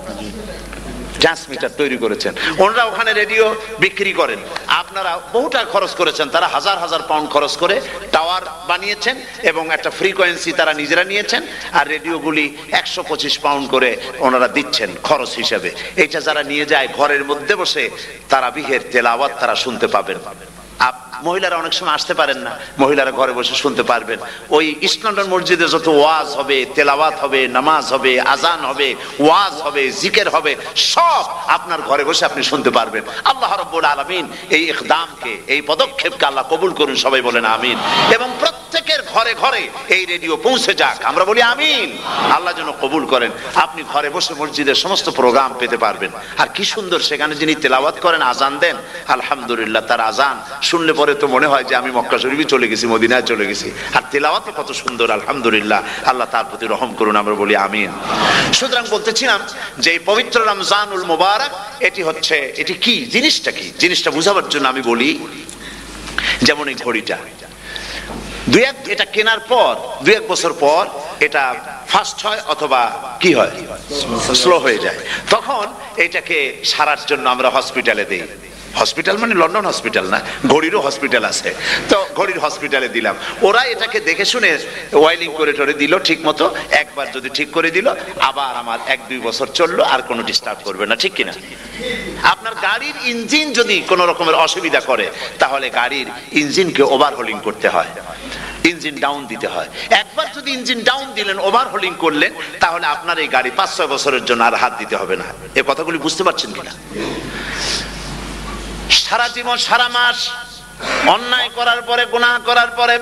Speaker 1: ট্রান্সমিটার তৈরি করেছেন। ওনারা ওখানে রেডিও বিক্রি করেন, আপনারা বহু টাকা খরচ করেছেন, তারা হাজার হাজার পাউন্ড খরচ করে টাওয়ার বানিয়েছেন এবং একটা ফ্রিকোয়েন্সি তারা নিজেরা নিয়েছেন, আর রেডিওগুলি 125 পাউন্ড করে ওনারা দিচ্ছেন খরচ হিসেবে। এইটা যারা নিয়ে যায় ঘরের মধ্যে বসে তারাবিহের তেলাওয়াত তারা শুনতে পাবেন। মহিলারা অনেক সময় আসতে পারেন না, মহিলারা ঘরে বসে শুনতে পারবেন। ওই ইস্ট লন্ডন মসজিদে যত ওয়াজ হবে, তেলাওয়াত হবে, নামাজ হবে, আজান হবে, ওয়াজ হবে, জিকির হবে, সব আপনার ঘরে বসে আপনি শুনতে পারবেন। আল্লাহ রাব্বুল আলামিন এই ইকদামকে, এই পদক্ষেপকে আল্লাহ কবুল করুন, সবাই বলেন আমিন। এবং প্রত্যেকের ঘরে ঘরে এই রেডিও পৌঁছে যাক, আমরা বলি আমিন। আল্লাহ যেন কবুল করেন। আপনি ঘরে বসে মসজিদের সমস্ত প্রোগ্রাম পেতে পারবেন। আর কি সুন্দর সেখানে যিনি তেলাওয়াত করেন, আজান দেন, আলহামদুলিল্লাহ, তার আজান শুনলে পরে তো মনে হয় যে আমি মক্কা শরীফে চলে গেছি, মদিনায় চলে গেছি। আর তেলাওয়াত কত সুন্দর, আলহামদুলিল্লাহ, আল্লাহ তার প্রতি রহম করুন, আমরা বলি আমিন। সুতরাং বলতেছিলাম যে এই পবিত্র রমজানুল মুবারক এটি কি, জিনিসটা কি, জিনিসটা বুঝাবার জন্য আমি বলি, যেমন এই ঘড়িটা এটা কেনার পর 2-1 বছর পর এটা ফাস্ট হয় অথবা কি হয়, স্লো হয়ে যায়। তখন এটাকে সারার জন্য আমরা হসপিটালে দেই। হসপিটাল মানে লন্ডন হসপিটাল না, ঘড়িরও হসপিটাল আছে, তো ঘড়ির হসপিটালে দিলাম। ওরা এটাকে দেখে শুনে ওয়াইলিং করে টরে দিল ঠিক মতো। একবার যদি ঠিক করে দিল, আবার আমার 1-2 বছর চললো, আর কোনো ডিস্টার্ব করবে না, ঠিক কিনা? আপনার গাড়ির ইঞ্জিন যদি কোনো রকমের অসুবিধা করে, তাহলে গাড়ির ইঞ্জিনকে ওভারহোলিং করতে হয়, ইঞ্জিন ডাউন দিতে হয়। একবার যদি ইঞ্জিন ডাউন দিলেন, ওভারহোলিং করলেন, তাহলে আপনার এই গাড়ি 5-6 বছরের জন্য আর হাত দিতে হবে না। এই কথাগুলি বুঝতে পারছেন কিনা? সারা জীবন, সারা মাস অন্যায় করার পরে, গুনাহ করার পরে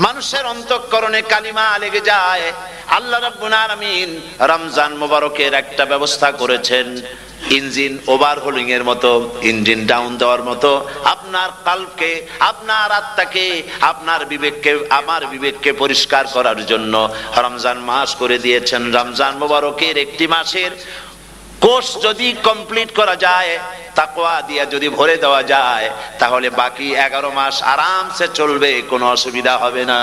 Speaker 1: মানুষের অন্তঃকরণে কালিমা লেগে যায়। আল্লাহ রাব্বুল আলামিন রমজান মুবারকের একটা ব্যবস্থা করেছেন, ইঞ্জিন ওভারহোলিং এর মতো, ইঞ্জিন ডাউন দেওয়ার মতো। আপনার কালকে, আপনার আত্মাকে, আপনার বিবেককে, আমার বিবেককে পরিষ্কার করার জন্য রমজান মাস করে দিয়েছেন। রমজান মুবারকের একটি মাসের কোর্স যদি কমপ্লিট করা যায়, তাকওয়া দিয়া যদি ভরে দেওয়া যায়, তাহলে বাকি 11 মাস আরামসে চলবে, কোনো অসুবিধা হবে না।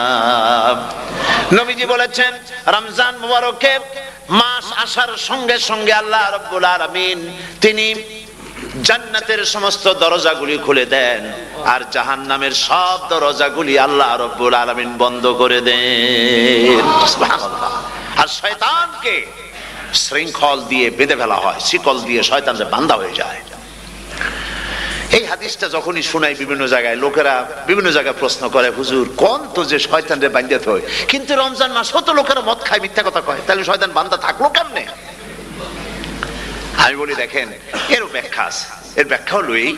Speaker 1: নবীজি বলেছেন রমজান মুবারকের মাস আসার সঙ্গে সঙ্গে আল্লাহ রাব্বুল আলামিন তিনি জান্নাতের সমস্ত দরজাগুলি খুলে দেন, আর জাহান্নামের সব দরজাগুলি আল্লাহ রাব্বুল আলামিন বন্ধ করে দেন। সুবহানাল্লাহ। আর শয়তানকে শৃঙ্খল দিয়ে বেঁধে ফেলা হয়, শিকল দিয়ে শয়তানরা বাঁধা হয়ে যায়। এই হাদিসটা যখনই শোনাই বিভিন্ন জায়গায়, লোকেরা বিভিন্ন জায়গায় প্রশ্ন করে, হুজুর কোন তো যে শয়তানরে বাঁধতে হয়, কিন্তু রমজান মাস হতো লোকেরা মদ খায়, মিথ্যা কথা কয়, তাহলে শয়তান বাঁধা থাকলো কেমনে? আমি বলি দেখেন, এরও ব্যাখ্যা আছে। এর ব্যাখ্যা হলো এই,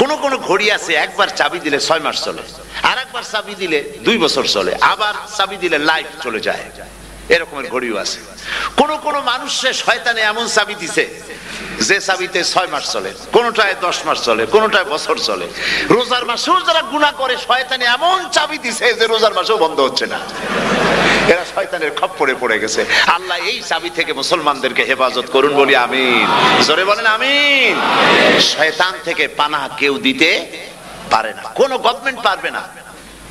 Speaker 1: কোন কোন ঘড়ি আছে একবার চাবি দিলে 6 মাস চলে, আর একবার চাবি দিলে 2 বছর চলে, আবার চাবি দিলে লাইফ চলে যায়। এরকমের ঘড়িও আছে। কোন কোন মানুষের শয়তানে এমন চাবি দিছে যে চাবিতে 6 মাস চলে, কোনটায় 10 মাস চলে, কোনটায় বছর চলে। রোজার মাসেও যারা গুনাহ করে, শয়তানে এমন চাবি দিছে যে রোজার মাসেও বন্ধ হচ্ছে না। এরা শয়তানের খপ্পরে পড়ে গেছে। আল্লাহ এই চাবি থেকে মুসলমানদেরকে হেফাজত করুন, বলি আমিন। জোরে বলেন আমিন। শয়তান থেকে পানাহ কেউ দিতে পারে না, কোন গভর্নমেন্ট পারবে না।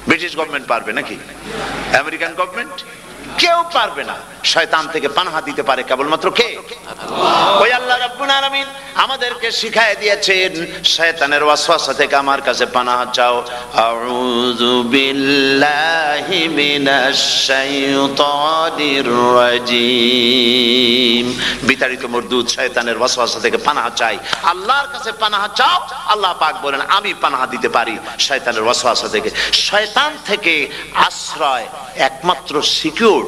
Speaker 1: ব্রিটিশ গভর্নমেন্ট পারবে নাকি? American government? কেউ পারবে না। শয়তান থেকে পানাহ দিতে পারে কেবলমাত্র কে? ওই আল্লাহ রাব্বুল আলামিন আমাদেরকে শিখায় দিয়েছেন, শয়তানের ওয়াসওয়াসা থেকে আমার কাছে পানাহ চাও। আউযু বিল্লাহি মিনাশ শাইতানির রাজিম। বিতাড়িত মরদুদ শয়তানের ওয়াসওয়াসা থেকে পানাহ চাই, আল্লাহর কাছে পানাহ চাও। আল্লাহ পাক বলেন আমি পানাহ দিতে পারি শয়তানের ওয়াসওয়াসা থেকে। শয়তান থেকে আশ্রয় একমাত্র সিকিউর,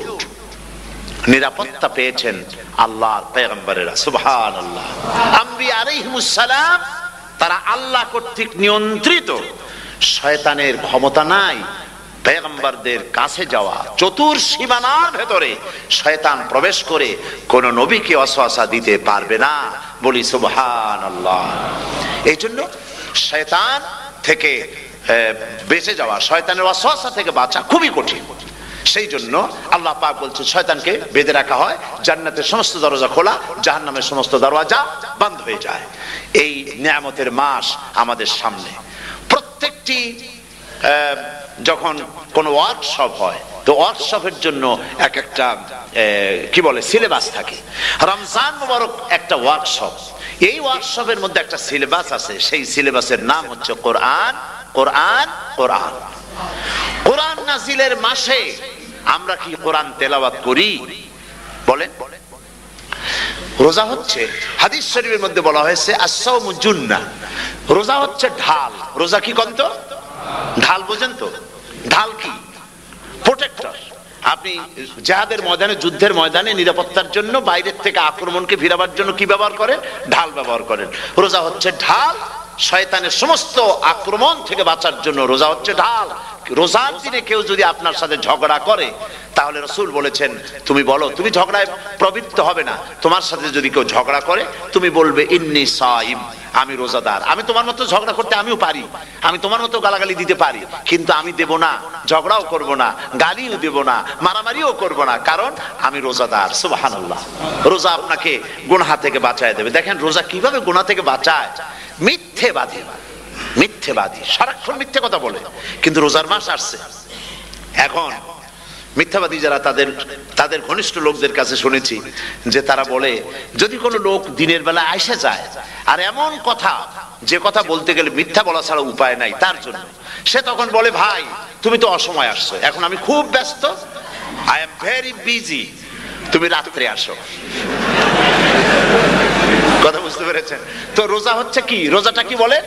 Speaker 1: নিরাপত্তা পেয়েছেন আল্লাহর পয়গম্বরেরা। সুবহানাল্লাহ। আম্বিয়া আলাইহিমুস সালাম তারা আল্লাহ কর্তৃক নিয়ন্ত্রিত, শয়তানের ক্ষমতা নাই পয়গম্বরদের কাছে যাওয়া। চতুর সীমানার ভেতরে শয়তান প্রবেশ করে কোন নবীকে ওয়াসওয়াসা দিতে পারবে না, বলি সুবহানাল্লাহ। এই জন্য শয়তান থেকে বেঁচে যাওয়া, শয়তানের ওয়াসওয়াসা থেকে বাঁচা খুবই কঠিন। সেই জন্য আল্লাহ পাক বলছে শয়তানকে বেঁধে রাখা হয়, জান্নাতের সমস্ত দরজা খোলা, জাহান্নামের সমস্ত দরজা বন্ধ হয়ে যায়। এই নিয়ামতের মাস আমাদের সামনে। প্রত্যেকটি যখন কোন ওয়ার্কশপ হয়, তো ওয়ার্কশপের জন্য এক একটা কি বলে সিলেবাস থাকে। রমজান মুবারক একটা ওয়ার্কশপ, এই ওয়ার্কশপের মধ্যে একটা সিলেবাস আছে, সেই সিলেবাসের নাম হচ্ছে কোরআন। কোরআন কোরআন কোরআন নাজিলের মাসে আমরা কি কোরআন তেলাওয়াত করি? বলেন। রোজা হচ্ছে, হাদিস শরীফের মধ্যে বলা হয়েছে আস-সাওমু জুন্নাহ, রোজা হচ্ছে ঢাল। রোজা কি কন্ত? ঢাল। বোঝেন তো ঢাল কি? প্রোটেক্টর। আপনি জিহাদের ময়দানে, যুদ্ধের ময়দানে নিরাপত্তার জন্য, বাইরের থেকে আক্রমণকে ভিড়াবার জন্য কি ব্যবহার করেন? ঢাল ব্যবহার করেন। রোজা হচ্ছে ঢাল, শয়তানের সমস্ত আক্রমণ থেকে বাঁচার জন্য রোজা হচ্ছে ঢাল। রোজার দিনে কেউ যদি আপনার সাথে ঝগড়া করে, তাহলে রাসূল বলেছেন তুমি বলো, তুমি ঝগড়ায় প্রবৃত্ত হবে না। তোমার সাথে যদি কেউ ঝগড়া করে, তুমি বলবে ইন্নী সাইম, আমি রোজাদার। আমি তোমার মতো ঝগড়া করতে আমিও পারি, আমি তোমার মতো গালাগালি দিতে পারি, কিন্তু আমি দেব না, ঝগড়াও করব না, গালিও দেব না, মারামারিও করব না, কারণ আমি রোজাদার। সুবহানাল্লাহ। রোজা আপনাকে গুনাহ থেকে বাঁচায় দেবে। দেখেন রোজা কিভাবে গুনাহ থেকে বাঁচায়। মিথ্যেবাদী, মিথ্যেবাদী সারাক্ষণ মিথ্যে কথা বলে, কিন্তু রোজার মাস আসছে। এখন মিথ্যাবাদী যারা, তাদের ঘনিষ্ঠ লোকদের কাছে শুনেছি যে তারা বলে, যদি কোনো লোক দিনের বেলা আইসা যায় আর এমন কথা, যে কথা বলতে গেলে মিথ্যা বলা ছাড়া উপায় নাই তার জন্য, সে তখন বলে ভাই তুমি তো অসময় আসছো, এখন আমি খুব ব্যস্ত, আই এম ভেরি বিজি, তুমি রাত্রে আসো। কথা বুঝতে পেরেছেন তো? রোজা হচ্ছে কি? রোজাটা কি বলে?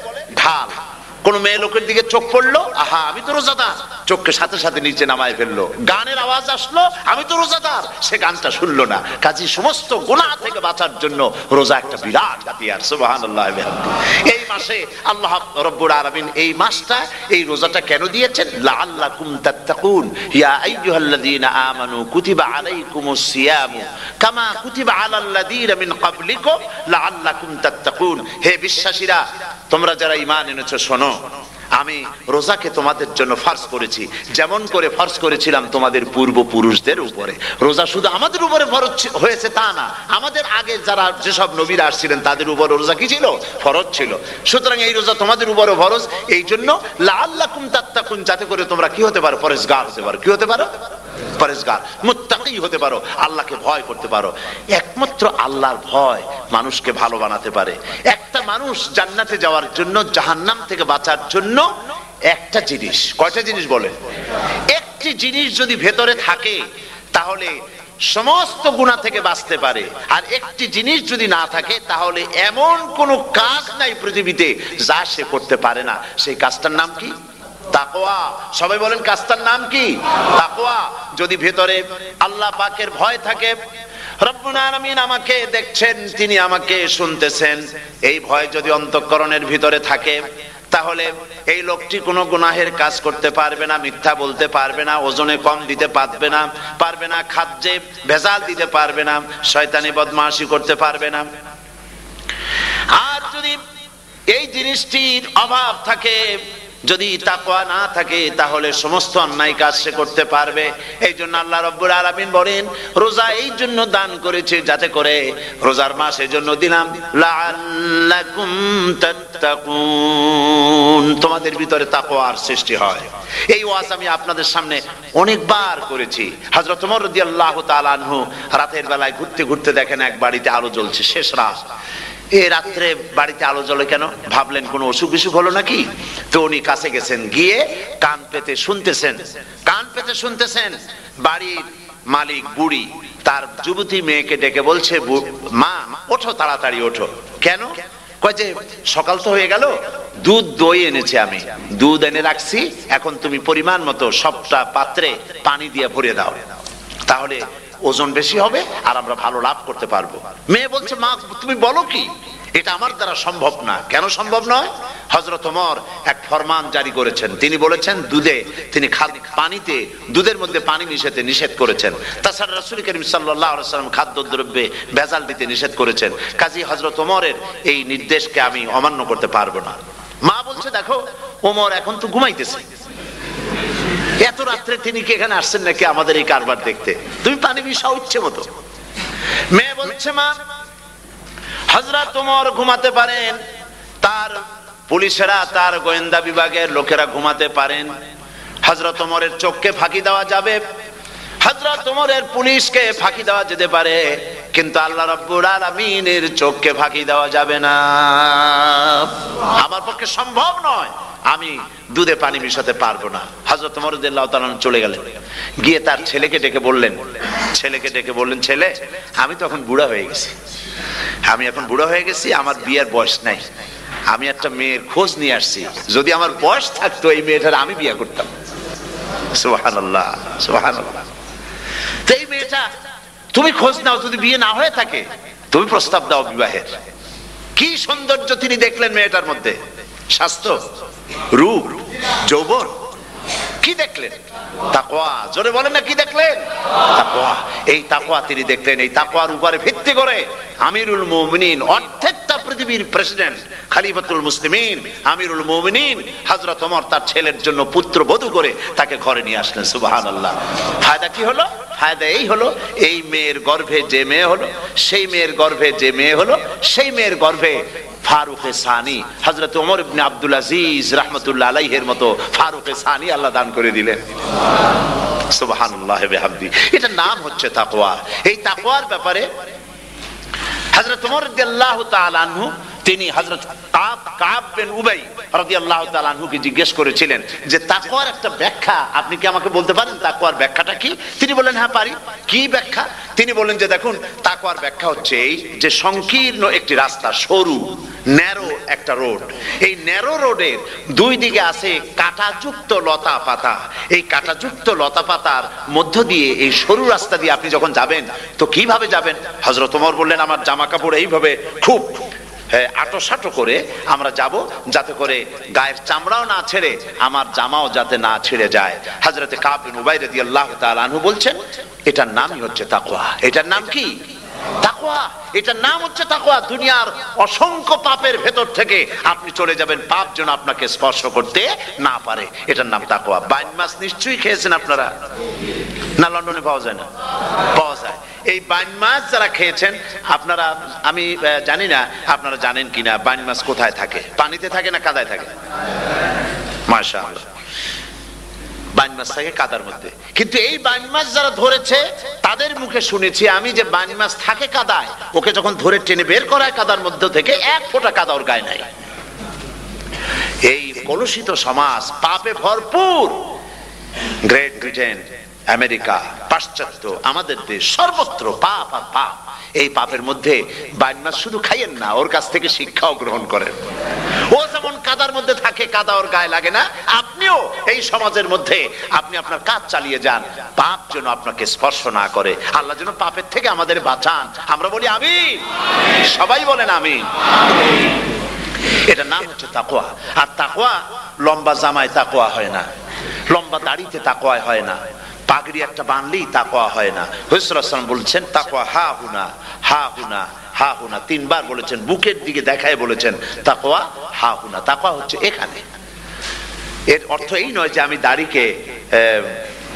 Speaker 1: ঢাল। কোন মেয়ে লোকের দিকে চোখ পড়লো, আহা আমি তো রোজাদার, চোখকে সাথে সাথে নিচে নামায় ফেললো। গানের আওয়াজ আসলো, আমি তো রোজাদার, সে গানটা শুনলো না। কাজী সমস্ত গুনাহ থেকে বাঁচার জন্য রোজা একটা বিরাট হাতিয়ার। সুবহানাল্লাহ। এই মাসে আল্লাহ রাব্বুল আলামিন এই মাসটা, এই রোজাটা কেন দিয়েছেন? লাআল্লাকুম তাত্তাকুন, ইয়া আইয়ুহাল্লাযীনা আমানু কুতিবা আলাইকুমুস সিয়ামু কামা কুতিবা আলাল্লাযীনা মিন ক্বাবলিকুম লাআল্লাকুম তাত্তাকুন। হে বিশ্বাসীরা, তোমরা যারা ঈমান এনেছো, শোনো, আমি রোজাকে তোমাদের জন্য ফরজ করেছি, যেমন করে ফরজ করেছিলাম তোমাদের পূর্বপুরুষদের উপরে। রোজা শুধু আমাদের উপরে ফরজ হয়েছে তা না, আমাদের আগে যারা যেসব নবীরা আসছিলেন তাদের উপর রোজা কি ছিল? ফরজ ছিল। সুতরাং এই রোজা তোমাদের উপরে ফরজ, এই জন্য লাআল্লাকুম তাত্তাকুন, যাতে করে তোমরা কি হতে পারো? পরেজগার হতে পারো। কি হতে পারো? পরেজগার, মুত্তাকি হতে পারো, আল্লাহকে ভয় করতে পারো। একমাত্র আল্লাহর ভয় মানুষকে ভালো বানাতে পারে। একটা মানুষ জান্নাতে যাওয়ার জন্য, জাহান্নাম থেকে বাঁচার জন্য একটা জিনিস, কয়টা জিনিস বলে? একটি জিনিস যদি ভেতরে থাকে তাহলে সমস্ত গুনাহ থেকে বাঁচতে পারে, আর একটি জিনিস যদি না থাকে তাহলে এমন কোন কাজ নাই পৃথিবীতে যা সে করতে পারে না। সেই কাজটার নাম কি? তাকওয়া। সবাই বলেন কাজটার নাম কি? তাকওয়া। যদি ভেতরে আল্লাহ পাকের ভয় থাকে, রব্বুল আলামিন আমাকে দেখছেন, তিনি আমাকে শুনতেছেন, এই ভয় যদি অন্তঃকরণের ভিতরে থাকে, তাহলে এই লোকটি কোনো গুনাহের কাজ করতে পারবে না, মিথ্যা বলতে পারবে না, ওজনে কম দিতে পারবে না, খাদ্যে ভেজাল দিতে পারবে না, শয়তানি বদমাশি করতে পারবে না। আর যদি এই জিনিসটির অভাব থাকে, যদি তাকওয়া না থাকে, তাহলে সমস্ত অন্যায় কাজ সে করতে পারবে। এই জন্য আল্লাহ রাব্বুল আলামিন বলেন, রোজা এই জন্য দান করেছে যাতে করে, রোজার মাস এই জন্য দিলাম, লাআল্লাকুম তাত্তাকুন, তোমাদের ভিতরে তাকওয়ার সৃষ্টি হয়। এই ওয়াজ আমি আপনাদের সামনে অনেকবার করেছি। হযরত ওমর রাদিয়াল্লাহু তাআলা আনহু রাতের বেলায় ঘুরতে ঘুরতে দেখেন এক বাড়িতে আলো জ্বলছে, শেষ রাত। এই রাত্রে বাড়িতে আলো জ্বলে কেন? ভাবলেন কোন অসুখ বিসুখ হলো নাকি। তো উনি কাছে গেছেন, গিয়ে কান পেতে শুনতেছেন। বাড়ির মালিক বুড়ি তার যুবতী মেয়েকে ডেকে বলছে, মা ওঠো, তাড়াতাড়ি ওঠো। কেন? কয় যে সকাল তো হয়ে গেল, দুধ দই এনেছি, আমি দুধ এনে রাখছি, এখন তুমি পরিমাণ মতো সবটা পাত্রে পানি দিয়ে ভরে দাও, তাহলে ওজন বেশি হবে আর আমরা ভালো লাভ করতে পারবো। মেয়ে বলছে, মা তুমি বলো কি, এটা আমার দ্বারা সম্ভব না। কেন সম্ভব নয়? হযরত ওমর এক ফরমান জারি করেছেন, তিনি বলেছেন পানিতে, দুধের মধ্যে পানি মিশাতে নিষেধ করেছেন। তাছাড়া রাসূল করিম সাল্লাল্লাহু আলাইহি ওয়াসাল্লাম খাদ্যদ্রব্যে ভেজাল দিতে নিষেধ করেছেন। কাজী হযরত ওমরের এই নির্দেশকে আমি অমান্য করতে পারবো না। মা বলছে, দেখো ওমর এখন তো ঘুমাইতেছে, এত রাত্রে তিনি কি এখানে আসছেন নাকি আমাদের এই কারবার দেখতে? তুমি পানি মিশাও ইচ্ছে মতো। মেয়ে বলছে, মা হযরত ওমর ঘুমাতে পারেন, তার পুলিশেরা, তার গোয়েন্দা বিভাগের লোকেরা ঘুমাতে পারেন, হযরত ওমরের চোখকে ফাঁকি দেওয়া যাবে, হযরত ওমরের পুলিশকে ফাঁকি দেওয়া যেতে পারে, কিন্তু আল্লাহ রাব্বুল আলামিনের চোখকে ফাঁকি দেওয়া যাবে না। আমার পক্ষে সম্ভব নয়, আমি দুধে পানি মিশাতে পারবো না। হযরত ওমর রাদিয়াল্লাহু তাআলা চলে গেলেন, গিয়ে তার ছেলেকে ডেকে বললেন, ছেলে আমি তো এখন বুড়া হয়ে গেছি, আমার বিয়ের বয়স নাই, আমি একটা মেয়ের খোঁজ নিয়ে আসছি, যদি আমার বয়স থাকতো এই মেয়েটার আমি বিয়ে করতাম। সুবহানাল্লাহ, সুবহানাল্লাহ। তো এই মেয়েটা তুমি খোঁজ নাও, যদি বিয়ে না হয়ে থাকে তুমি প্রস্তাব দাও বিবাহের। কি সৌন্দর্য তিনি দেখলেন মেয়েটার মধ্যে, স্বাস্থ্য, রূপ, যৌবন, কি দেখলেন? তাকওয়া। জোরে বলেন না, কি দেখলেন? তাকওয়া। এই তাকওয়া তিনি দেখলেন। এই তাকওয়ার উপরে ভিত্তি করে আমিরুল মুমিনিন, অর্থাৎ পৃথিবীর প্রেসিডেন্ট, খলিফাতুল মুসলিমিন, আমিরুল মুমিনিন হযরত ওমর তার ছেলের জন্য পুত্র বধূ করে তাকে ঘরে নিয়ে আসলেন। সুবহানাল্লাহ। ফায়দা কি হলো? ফায়দা এই হলো, এই মেয়ের গর্ভে যে মেয়ে হলো, সেই মেয়ের গর্ভে যে মেয়ে হলো, সেই মেয়ের গর্ভে ফারুকে সানি হযরত ওমর ইবনে আব্দুল আজিজ রাহমাতুল্লাহ আলাইহির মতো ফারুকে সানি আল্লাহ দান করে দিলেন। সুবহানাল্লাহ ওয়া বিহামদি। এটার নাম হচ্ছে তাকওয়া। এই তাকওয়ার ব্যাপারে হযরত ওমর রাদিয়াল্লাহু তাআলা আনহু তিনি হযরত কাব বিন উবাই রাদিয়াল্লাহু তাআলা আনহুকে জিজ্ঞেস করেছিলেন যে তাকওয়ার একটা ব্যাখ্যা আপনি কি আমাকে বলতে পারেন, তাকওয়ার ব্যাখ্যাটা কি? তিনি বললেন, হ্যাঁ পারি। কি ব্যাখ্যা? তিনি বললেন যে দেখুন, তাকওয়ার ব্যাখ্যা হচ্ছে এই যে সংকীর্ণ একটি রাস্তা, সরু ন্যারো একটা রোড, এই ন্যারো রোডের দুই দিকে আছে কাঁটাযুক্ত লতা পাতা, এই কাঁটাযুক্ত লতা পাতার মধ্য দিয়ে এই সরু রাস্তা দিয়ে আপনি যখন যাবেন তো কিভাবে যাবেন? হযরত ওমর বললেন, আমার জামা কাপড় এইভাবে খুব আটো করে আমরা যাব, যাতে করে গায়ের চামড়াও না ছেড়ে আমার জামাও যাতে না ছেড়ে যায়। হযরত কাব বিন উবাই রাদিয়াল্লাহু তাআলা আনহু বলছেন, এটার নামই হচ্ছে তাকওয়া। এটার নাম কি? তাকওয়া। এটার নাম হচ্ছে তাকওয়া। দুনিয়ার অসংখ্য পাপের ভেতর থেকে আপনি চলে যাবেন, পাপ যেন আপনাকে স্পর্শ করতে না পারে। এটার নাম তাকওয়া। বাইন মাছ নিশ্চয়ই খেয়েছেন আপনারা, না লন্ডনে পাওয়া যায় না? পাওয়া যায়। এই বাইন মাছ যারা খেয়েছেন আপনারা, আমি জানি না আপনারা জানেন কিনা, বাইন মাছ কোথায় থাকে? পানিতে থাকে না কাদায় থাকে? মাশাআল্লাহ, বাইন মাছ থাকে কাদার মধ্যে। কিন্তু এই বাইন মাছ যারা ধরেছে তাদের মুখে শুনেছি আমি যে বাইন মাছ থাকে কাদায়, ওকে যখন ধরে টেনে বের করায় কাদার মধ্যে থেকে এক ফোঁটা কাদা ওর গায়ে নাই। এই কলুষিত সমাজ, পাপে ভরপুর। গ্রেট ব্রিটেন, আমেরিকা, পাশ্চাত্য, আমাদের দেশ, সর্বত্র পাপ আর পাপ। এই পাপের মধ্যে বাইন মাছ শুধু খাইয়েন না, ওর কাছ থেকে শিক্ষাও গ্রহণ করেন। ও যেমন কাদার মধ্যে থাকে, কাদা ওর গায়ে লাগে না, আপনিও এই সমাজের মধ্যে আপনি আপনার কাজ চালিয়ে যান, পাপ যেন আপনাকে স্পর্শ না করে। আল্লাহ যেন পাপের থেকে আমাদের বাঁচান। আমরা বলি আমিন, সবাই বলেন আমিন। এটার নাম হচ্ছে তাকওয়া। আর তাকওয়া লম্বা জামায় তাকওয়া হয় না, লম্বা দাড়িতে তাকওয়া হয় না, পাগড়ি একটা বানলেই তাকওয়া হয় না। রাসূলুল্লাহ সাল্লাল্লাহু আলাইহি ওয়াসাল্লাম বলেছেন তাকওয়া হা হুনা, হা হুনা, হা হুনা, তিনবার বলেছেন, বুকের দিকে দেখায় বলেছেন তাকওয়া হা হুনা। তাকওয়া হচ্ছে এখানে। এর অর্থ এই নয় যে আমি দাড়িকে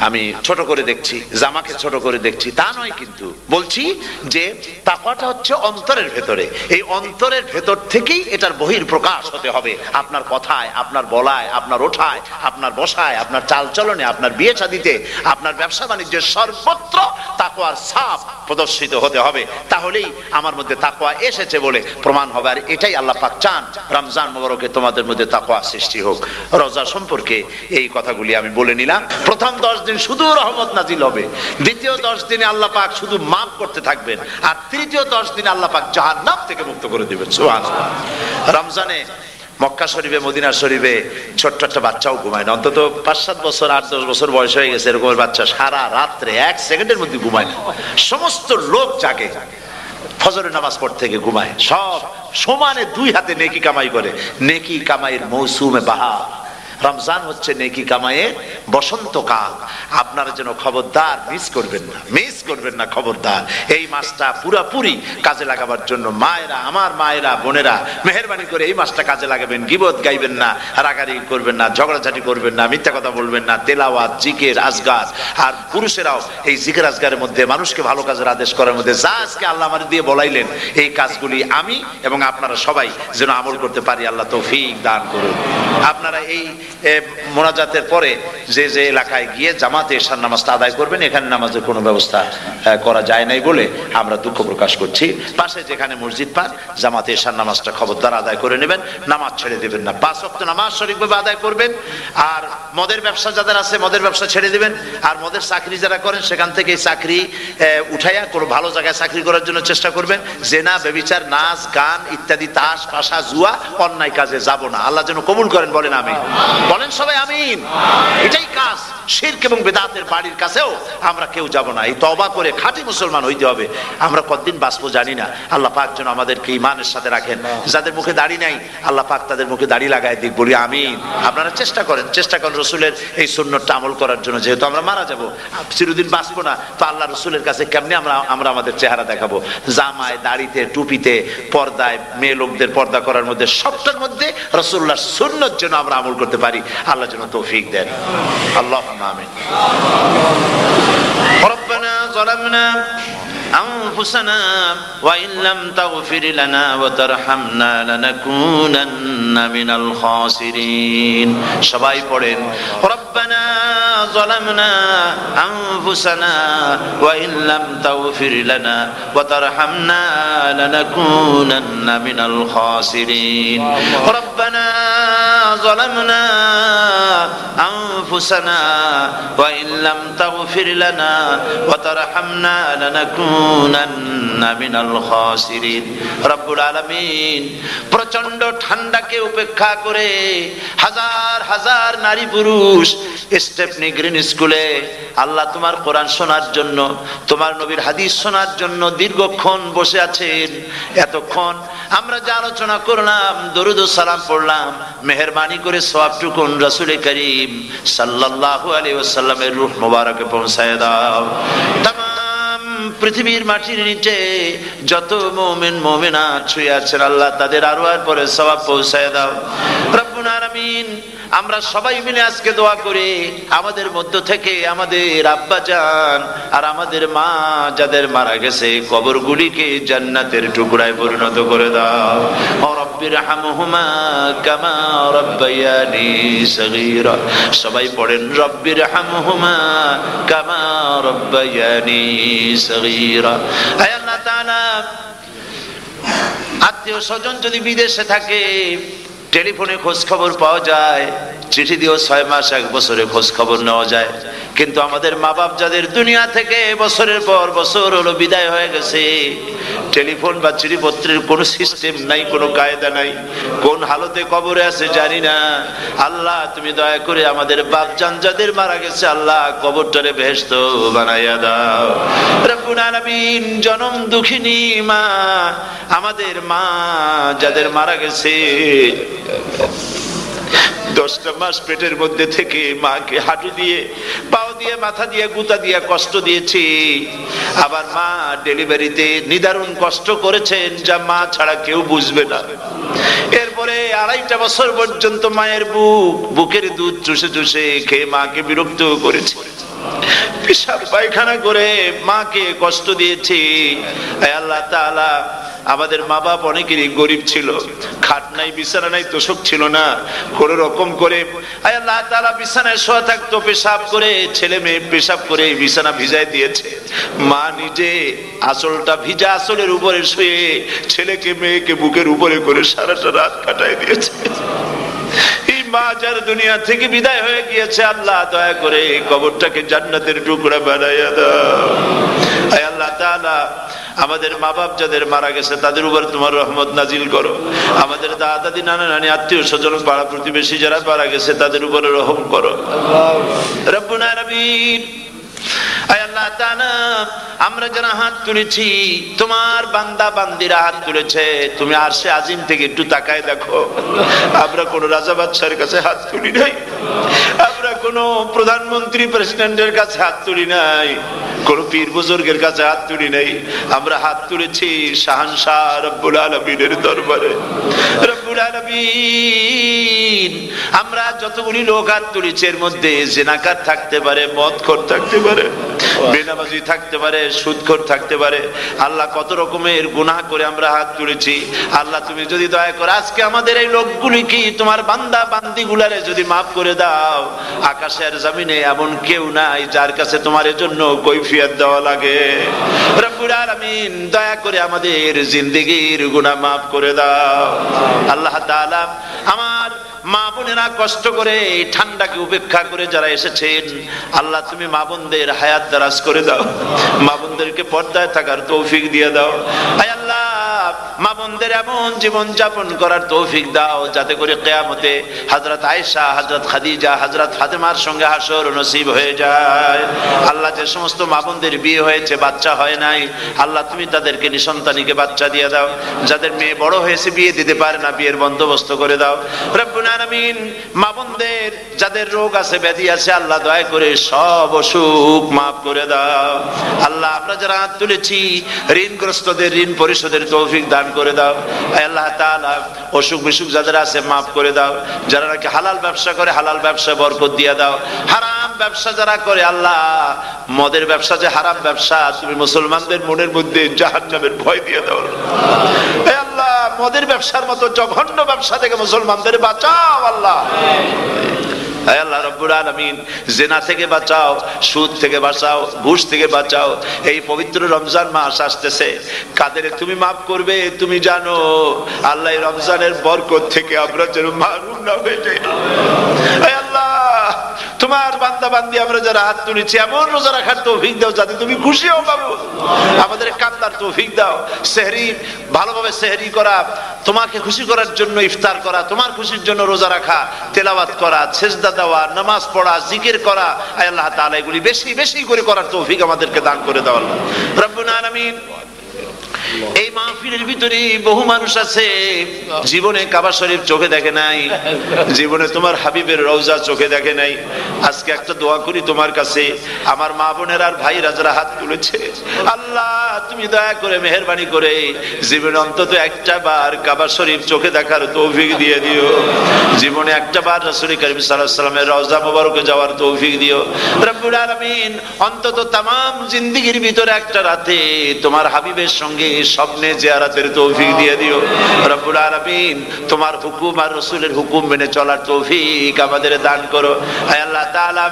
Speaker 1: আমি ছোট করে দেখছি, জামাকে ছোট করে দেখছি, তা নয়। কিন্তু বলছি যে তাকওয়াটা হচ্ছে অন্তরের ভেতরে। এই অন্তরের ভেতর থেকেই এটার বহির প্রকাশ হতে হবে। আপনার কথায়, আপনার বলায়, আপনার ওঠায়, আপনার বসায়, আপনার চালচলনে, আপনার বিয়ে শাদীতে, আপনার ব্যবসা বাণিজ্যের সর্বত্র তাকওয়ার ছাপ প্রদর্শিত হতে হবে। তাহলেই আমার মধ্যে তাকওয়া এসেছে বলে প্রমাণ হবে। আর এটাই আল্লাহ পাক চান, রমজান মুবারকে তোমাদের মধ্যে তাকওয়া সৃষ্টি হোক। রোজা সম্পর্কে এই কথাগুলি আমি বলে নিলাম। প্রথম 10 দিন শুধু রহমত নাজিল হবে, দ্বিতীয় 10 দিনে আল্লাহ পাক শুধু মাফ করতে থাকবেন, আর তৃতীয় 10 দিনে আল্লাহ পাক জাহান্নাম থেকে মুক্ত করে দিবেন। সুবহানাল্লাহ। রমজানে মক্কা শরীফে, মদিনা শরীফে ছোট্ট একটা বাচ্চাও ঘুমায় না। অন্তত 5-7 বছর, 8-10 বছর বয়স হয়ে গেছে এরকম বাচ্চা সারা রাত্রে 1 সেকেন্ডের মধ্যে ঘুমায় না। সমস্ত লোক জাগে, ফজরের নামাজ পড়তে থেকে ঘুমায়, সব সমানে 2 হাতে নেকি কামাই করে। নেকি কামাইয়ের মৌসুমে বাহার। রমজান হচ্ছে নেকি কামায়ের বসন্তকাল। আপনারা যেন খবরদার মিস করবেন না খবরদার। এই মাসটা পুরোপুরি কাজে লাগাবার জন্য মায়েরা, আমার মায়েরা, বোনেরা, মেহেরবানি করে এই মাসটা কাজে লাগাবেন। গীবত গাইবেন না, রাগারাগি করবেন না, ঝগড়াঝাটি করবেন না, মিথ্যা কথা বলবেন না। তেলাওয়াত, জিকির, আজগার, আর পুরুষেরাও এই জিকির আজগারের মধ্যে, মানুষকে ভালো কাজের আদেশ করার মধ্যে যা আজকে আল্লাহ আমার দিয়ে বলাইলেন, এই কাজগুলি আমি এবং আপনারা সবাই যেন আমল করতে পারি। আল্লাহ তৌফিক দান করুন। আপনারা এই মোনাজাতের পরে যে যে এলাকায় গিয়ে জামাতে এশার নামাজটা আদায় করবেন। এখানে নামাজের কোনো ব্যবস্থা করা যায় নাই বলে আমরা দুঃখ প্রকাশ করছি। পাশে যেখানে মসজিদ পান, জামাতে এশার নামাজটা খবরদার আদায় করে নেবেন, নামাজ ছেড়ে দেবেন না। 5 ওয়াক্ত নামাজ সঠিকভাবে আদায় করবেন। আর মদের ব্যবসা যাদের আছে, মদের ব্যবসা ছেড়ে দিবেন। আর মদের চাকরি যারা করেন, সেখান থেকে চাকরি উঠাইয়া কোনো ভালো জায়গায় চাকরি করার জন্য চেষ্টা করবেন। জেনা, ব্যভিচার, নাচ, গান ইত্যাদি, তাস, পাশা, জুয়া, অন্যায় কাজে যাব না। আল্লাহ যেন কবুল করেন, বলেন আমিন। বলেন সবাই আমিন। এটাই কাজ। শিরক এবং বেদাতের বাড়ির কাছেও আমরা কেউ যাব না। এই তওবা করে খাঁটি মুসলমান হইতে হবে। আমরা কতদিন বাঁচবো জানি না। আল্লাহ পাক যেন আমাদেরকে ঈমানের সাথে রাখেন। যাদের মুখে দাড়ি নাই, আল্লাহ পাক তাদের মুখে দাড়ি লাগায় দিক, বলি আমিন। আপনারা চেষ্টা করেন রসুলের এই সুন্নতটা আমল করার জন্য। যেহেতু আমরা মারা যাব, চিরদিন বাঁচবো না, তো আল্লাহ রসুলের কাছে কেমনে আমরা আমাদের চেহারা দেখাবো? জামায়, দাড়িতে, টুপিতে, পর্দায়, মেয়ে লোকদের পর্দা করার মধ্যে, সবটার মধ্যে রাসূলুল্লাহর সুন্নত যেন আমরা আমল করতে পারি। আল্লাহ যেন তৌফিক দেন। আল্লাহুম্মা আমিন। রব্বানা যালামনা أنفسنا وإن لم تغفر لنا وترحمنا لنكونن من الخاسرين সবাই পড়েন ربنا ظلمنا أنفسنا وإن لم تغفر لنا وترحمنا لنكونن من الخاسرين ربنا ظلمنا أنفسنا وإن لم تغفر لنا وترحمنا لنكونن من الخاسرين রব্বুল আলামিন প্রচন্ড ঠান্ডাকে উপেক্ষা করে হাজার হাজার নারী পুরুষ স্টেপনি গ্রিন স্কুলে আল্লাহ তোমার কোরআন শোনার জন্য, তোমার নবীর হাদিস শোনার জন্য দীর্ঘক্ষণ বসে আছেন। এতক্ষণ আমরা যে আলোচনা করলাম, দরুদ ও সালাম পড়লাম, মেহেরবানি করে সওয়াবটুকু রাসূল করিম সাল্লাল্লাহু আলাইহি ওয়াসাল্লামের রূহ মুবারকে পৌঁছায় দাও। তামাম পৃথিবীর মাটির নিচে যত মুমিন মুমিনাত শুয়ে আছেন, আল্লাহ তাদের আরওয়ার পরে সওয়াব পৌঁছায় দাও। রব্বুল আলামিন আমরা সবাই মিলে আজকে দোয়া করি, আমাদের মধ্য থেকে আমাদের আব্বা জান আর আমাদের মা যাদের মারা গেছে, কবরগুলিকে জান্নাতের টুকরায় পরিণত করে দাও। ও রব্বির হামহুমা কামা রাব্বায়ানি সগীরা। সবাই পড়েন রব্বির হামহুমা কামা রাব্বায়ানি সগীরা। হে আল্লাহ তাআলা, আত্মীয় স্বজন যদি বিদেশে থাকে, টেলিফোনে খোঁজ খবর পাওয়া যায়, চিঠি দিয়েও 6 মাস 1 বছরে খোঁজ খবর নেওয়া যায়, কিন্তু আমাদের মা বাপ যাদের দুনিয়া থেকে বছরের পর বছর হলো বিদায় হয়ে গেছে, টেলিফোন বা চিঠিপত্রের কোনো সিস্টেম নাই, কোনো কায়দা নাই, কোন হালতে কবরে আছে জানি না। আল্লাহ তুমি দয়া করে আমাদের বাপ জান যাদের মারা গেছে, আল্লাহ কবরটারে বেহেশত বানাইয়া দাও। রব্বুল আলামিন জনম দুঃখিনী মা, আমাদের মা যাদের মারা গেছে, 10টা মাস পেটের মধ্যে থেকে মাকে হাঁটু দিয়ে, পাও দিয়ে, মাথা দিয়ে, গুতা দিয়ে কষ্ট দিয়েছি। আবার মা ডেলিভারিতে নিদারুণ কষ্ট করেছেন, যা মা ছাড়া কেউ বুঝবে না। এরপরে 2.5টা বছর পর্যন্ত মায়ের বুকের দুধ চুষে চুষে খেয়ে মাকে বিরক্ত করেছে, পেশাব পায়খানা করে মাকে কষ্ট দিয়েছি। আল্লাহ তাআলা, আমাদের মা বাপ অনেকেরই গরিব ছিল, খাট নাই, বিছানা নাই, তোষক ছিল না, কোন রকম করে আল্লাহ তাআলা বিছানায় শোয়া থাকতো, পেশাব করে, ছেলে মেয়ে পেশাব করে বিছানা ভিজায় দিয়েছে। মা নিজে আঁচলটা ভিজা আঁচলের উপরে শুয়ে ছেলেকে মেয়েকে বুকের উপরে করে সারাটা রাত কাটায় দিয়েছে। এই মা যার দুনিয়া থেকে বিদায় হয়ে গিয়েছে, আল্লাহ দয়া করে কবরটাকে জান্নাতের টুকরা বানাইয়া দাও। আয় আল্লাহ তাআলা, আমাদের মা বাপ যাদের মারা গেছে তাদের উপর তোমার রহমত নাজিল করো। আমাদের দাদা দাদি, নানা নানি, আত্মীয় স্বজন, পাড়া প্রতিবেশী যারা মারা গেছে তাদের উপরে রহম করো। রব্বুল আলামিন আয় আল্লাহ তাআলা, আমরা যারা হাত তুলেছি, তোমার বান্দা বান্দিরা হাত তুলেছে, তুমি আরশে আজিম থেকে একটু তাকায় দেখো, আমরা কোন রাজা বাদশার কাছে হাত তুলি নাই, আমরা কোন প্রধানমন্ত্রী প্রেসিডেন্টের কাছে হাত তুলি নাই, কোন পীর বুজুর্গের কাছে হাত তুলি নাই, আমরা হাত তুলেছি শাহানশাহ রব্বুল আলামিনের দরবারে। রব্বুল আলামিন, আমরা যতগুলি লোক হাত তুলেছি এর মধ্যে জিনাকার থাকতে পারে, মদখোর থাকতে পারে, বেনামাজি থাকতে পারে, সুদখোর থাকতে পারে। আল্লাহ, কত রকমের গুনাহ করে আমরা হাত তুলেছি। আল্লাহ, তুমি যদি দয়া করে আজকে আমাদের এই লোকগুলি কি তোমার বান্দা বান্দি গুলারে যদি মাফ করে দাও, আকাশের জমিনে এমন কেউ নাই যার কাছে তোমার জন্য কৈফিয়ত দেওয়া লাগে। রব্বুল আলামিন, দয়া করে আমাদের জিন্দেগির গুনাহ মাফ করে দাও। আল্লাহ তাআলা, আমার মা বোনেরা কষ্ট করে ঠান্ডাকে উপেক্ষা করে যারা এসেছেন, আল্লাহ তুমি মা বোনদের হায়াত দারাজ করে দাও, মা বোনদেরকে পর্দায় থাকার তৌফিক দিয়ে দাও। আয় আল্লাহ, মা বোনদের এমন জীবন যাপন করার তৌফিক দাও যাতে করে কিয়ামতে হযরত আয়েশা, হযরত খাদিজা, হযরত ফাতেমার সঙ্গে হাসর নসিব হয়ে যায়। আল্লাহ, যে সমস্ত মা বোনদের বিয়ে হয়েছে, বাচ্চা হয় নাই, আল্লাহ তুমি তাদেরকে নিঃসন্তানীকে বাচ্চা দিয়ে দাও। যাদের মেয়ে বড় হয়েছে, বিয়ে দিতে পারে না, বিয়ের বন্দোবস্ত করে দাও। রব্বুল আলামিন, মা বোনদের যাদের রোগ আছে, ব্যাধি আছে, আল্লাহ দয়া করে সব অসুখ মাফ করে দাও। আল্লাহ, আমরা যারা হাত তুলেছি, ঋণগ্রস্তদের ঋণ পরিশোধের তৌফিক দান করে দাও। আল্লাহ তাআলা, অসুখ বিসুখ যাদের আছে মাফ করে দাও। যারা নাকি হালাল ব্যবসা করে, হালাল ব্যবসা বরকত দিয়ে দাও। হারাম ব্যবসা যারা করে, আল্লাহ মদের ব্যবসা যে হারাম ব্যবসা, তুমি মুসলমানদের মনের মধ্যে জাহান্নামের ভয় দিয়ে দাও। আল্লাহ, মদের ব্যবসার মতো জঘন্য ব্যবসা থেকে মুসলমানদের বাঁচাও। আল্লাহ, আল্লাহ রব্বুল আলামিন, জিনা থেকে বাঁচাও, সুদ থেকে বাঁচাও, ঘুষ থেকে বাঁচাও। এই পবিত্র রমজান মাস আসতেছে, কাদের তুমি মাফ করবে তুমি জানো। আল্লাহ, রমজানের বরকত থেকে আমরা যেন মাহরুম না হয়ে যাই। আল্লাহ, তোমার বান্দা বান্দি আমরা যারা হাত তুলেছি, এমন রোজা রাখার তৌফিক দাও যাতে তুমি খুশি হও বাবু। আমাদের কান্দার তৌফিক দাও, সেহরি ভালোভাবে সেহরি করা, তোমাকে খুশি করার জন্য ইফতার করা, তোমার খুশির জন্য রোজা রাখা, তেলাওয়াত করা, সেজদা দেওয়া, নামাজ পড়া, জিকির করা। আল্লাহ তাআলা, এগুলি বেশি বেশি করে করার তৌফিক আমাদেরকে দান করে দাও। রব্বুল আলামিন, এই মাহফিলের ভিতরে বহু মানুষ আছে জীবনে কাবা শরীফ চোখে দেখে নাই, জীবনে তোমার হাবিবের রওজা চোখে দেখে নাই। আজকে একটা দোয়া করি তোমার কাছে, আমার মা বোনের আর ভাইরা যারা হাত তুলেছে, আল্লাহ তুমি দয়া করে মেহেরবানি করে জীবনে অন্তত একটা বার কাবা শরীফ চোখে দেখার তৌফিক দিয়ে দিও। জীবনে একটা বার রাসূল করিম সাল্লাল্লাহু আলাইহি ওয়াসাল্লামের রওজা মোবারকে যাওয়ার তৌফিক দিও। রব্বুল আলামিন, অন্তত তামাম জিন্দেগির ভিতরে একটা রাতে তোমার হাবিবের সঙ্গে স্বপ্নে জিয়ারতের তৌফিক দিয়ে দিও। রব্বুল আলামিন, তোমার হুকুম আর রাসূলের হুকুম মেনে চলার তৌফিক আমাদের দান করো। আয় আল্লাহ তাআলা,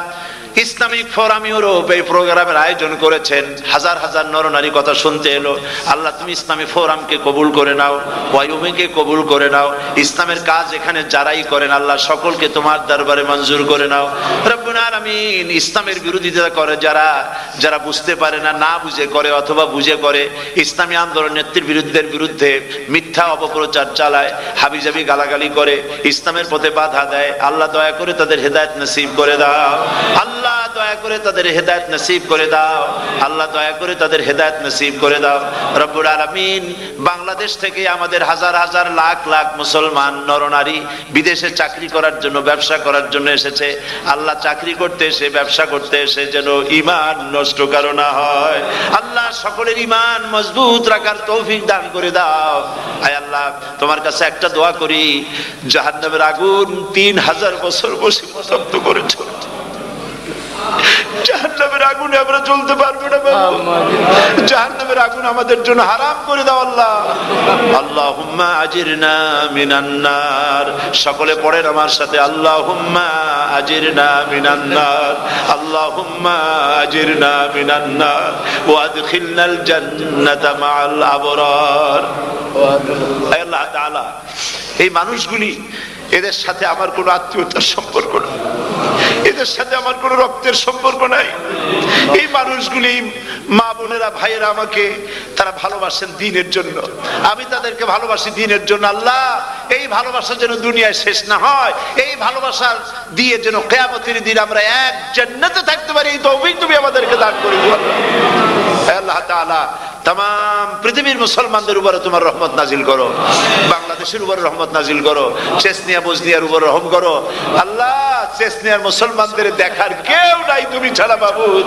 Speaker 1: ইসলামিক ফোরাম ইউরোপ এই প্রোগ্রামের আয়োজন করেছেন, হাজার হাজার নরনারী কথা শুনতে এলো। আল্লাহ, তুমি ইসলামী ফোরামকে কবুল করে নাও, ওয়াইউমিকে কবুল করে নাও। ইসলামের কাজ এখানে যারাই করেন, আল্লাহ সকলকে তোমার দরবারে মঞ্জুর করে নাও। রব্বুল আলামিন, ইসলামের বিরোধিতা করে যারা, যারা বুঝতে পারে না, না বুঝে করে অথবা বুঝে করে, ইসলামী আন্দোলন নেতৃত্বের বিরুদ্ধে মিথ্যা অপপ্রচার চালায়, হাবিজাবি গালাগালি করে, ইসলামের পথে বাধা দেয়, আল্লাহ দয়া করে তাদের হেদায়েত নসিব করে দাও। আল্লাহ দয়া করে তাদের হেদায়েত নসিব করে দাও। আল্লাহ দয়া করে তাদের হেদায়েত নসিব করে দাও। রব্বুল আলামিন, বাংলাদেশ থেকে আমাদের হাজার হাজার লাখ লাখ মুসলমান নরনারী বিদেশে চাকরি করার জন্য, ব্যবসা করার জন্য এসেছে। আল্লাহ, চাকরি করতে এসে, ব্যবসা করতে এসে যেন ঈমান নষ্ট কারো না হয়। আল্লাহ, সকলের ঈমান মজবুত রাখার তৌফিক দান করে দাও। আয় আল্লাহ, তোমার কাছে একটা দোয়া করি, জাহান্নামের আগুন 3000 বছর বসে তপ্ত করেছো, জাহান্নামের আগুনে আমরা জ্বলতে পারবো না বাবু। জাহান্নামের আগুন আমাদের জন্য হারাম করে দাও আল্লাহ। আল্লাহুম্মা আজিরনা মিনান নার। সকলে পড়েন আমার সাথে, আল্লাহুম্মা আজিরনা মিনান নার, আল্লাহুম্মা আজিরনা মিনান নার ওয়া আদখিলনাল জান্নাতা মাআল আবরার। আল্লাহ তাআলা, এই মানুষগুলি, এদের সাথে আমার কোনো আত্মীয়তার সম্পর্ক না, এদের সাথে আমার কোনো রক্তের সম্পর্ক নাই। এই মানুষগুলি মা বোনেরা ভাইয়েরা আমাকে তারা ভালোবাসেন দ্বীনের জন্য, আমি তাদেরকে ভালোবাসি দ্বীনের জন্য। আল্লাহ এই ভালোবাসা যেন দুনিয়ায় শেষ না হয়, এই ভালোবাসার দিয়ে যেন কিয়ামতের দিন আমরা এক জান্নাতে থাকতে পারি, এই তৌফিক তুমি আমাদেরকে দান করে দিও আল্লাহ তাআলা। तमाम পৃথিবীর মুসলমানদের উপরে তোমার রহমত নাজিল করো, বাংলাদেশের উপরে রহমত নাজিল করো, চেচনিয়া বসনিয়ার উপরে রহম করো আল্লাহ। চেচনিয়ার মুসলমানদের দেখার কেউ নাই তুমি ছাড়া মাবুদ,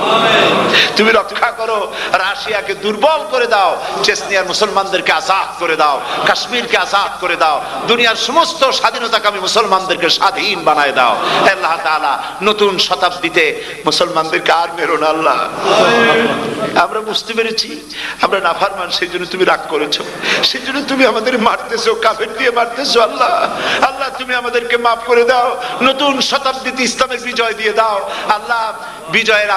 Speaker 1: তুমি রক্ষা করো। রাশিয়াকে দুর্বল করে দাও, চেচনিয়ার মুসলমানদেরকে আজাদ করে দাও, কাশ্মীরকে আজাদ করে দাও, দুনিয়ার সমস্ত স্বাধীনতাকামী মুসলমানদেরকে স্বাধীন বানায় দাও আল্লাহ তাআলা। নতুন শতাব্দীতে মুসলমানদেরকে আর মেরো না আল্লাহ। আমরা বুঝতে পেরেছি আমরা নাফরমান, সেই জন্য তুমি রাগ করেছো, সেই জন্য তুমি আমাদের মারতেছো, কাফের দিয়ে মারতেছো আল্লাহ। আল্লাহ তুমি আমাদেরকে মাফ করে দাও, নতুন শতাব্দীতে ইসলামের বিজয় দিয়ে দাও আল্লাহ। বিজয়ের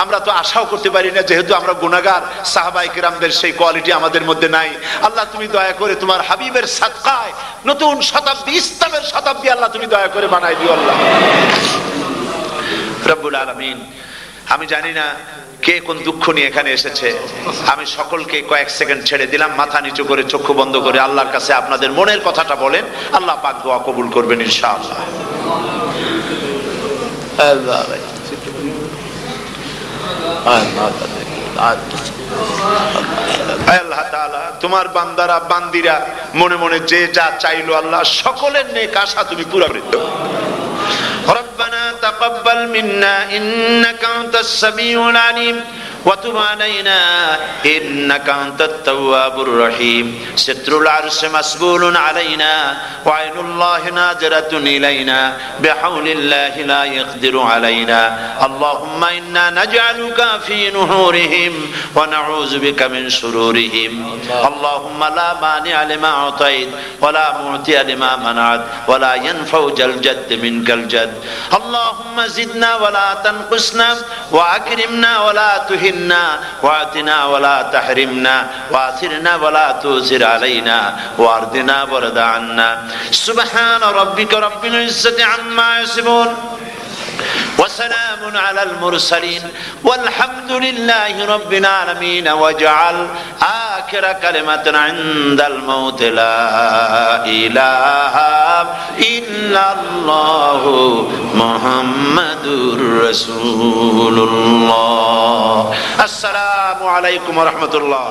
Speaker 1: আমরা তো আশাও করতে পারি না, যেহেতু আমরা গুনাহগার। সাহাবায়ে কেরামদের সেই কোয়ালিটি আমাদের মধ্যে নাই আল্লাহ। তুমি দয়া করে তোমার হাবিবের সাদকায় নতুন শতাব্দী, ইসলামের শতাব্দী আল্লাহ তুমি দয়া করে বানাই দিও আল্লাহ রব্বুল আলামিন। আমি জানি না কে কোন দুঃখ নিয়ে এখানে এসেছে, আমি সকলকে কয়েক সেকেন্ড ছেড়ে দিলাম, মাথা নিচু করে চক্ষু বন্ধ করে আল্লাহর কাছে আপনাদের মনের কথাটা বলেন, আল্লাহ পাক দোয়া কবুল করবেন ইনশাআল্লাহ। আল্লাহ তাআলা তোমার বান্দারা বান্দিরা মনে মনে যে যা চাইলো আল্লাহ সকলের নেক আশা তুমি পুরা করে দাও। ربنا تقبل منا إنك أنت السميع العليم وتب علينا إنك أنت التواب الرحيم ستر العرش مسبول علينا وعين الله ناظرة إلينا بحول الله لا يقدر علينا اللهم إنا نجعلك في نحورهم ونعوذ بك من شرورهم اللهم لا مانع لما أعطيت ولا معطي لما منعت ولا ينفع ذا الجد منك الجد اللهم زدنا ولا تنقصنا وأكرمنا ولا تهنا وآتنا ولا تحرمنا وآثرنا ولا تؤثر علينا وأرضنا وارض عنا سبحان ربك رب العزة عما يصفون وسلام على المرسلين والحمد لله رب العالمين واجعل آخر كلمة عند الموت لا إله إلا الله محمد رسول الله السلام عليكم ورحمة الله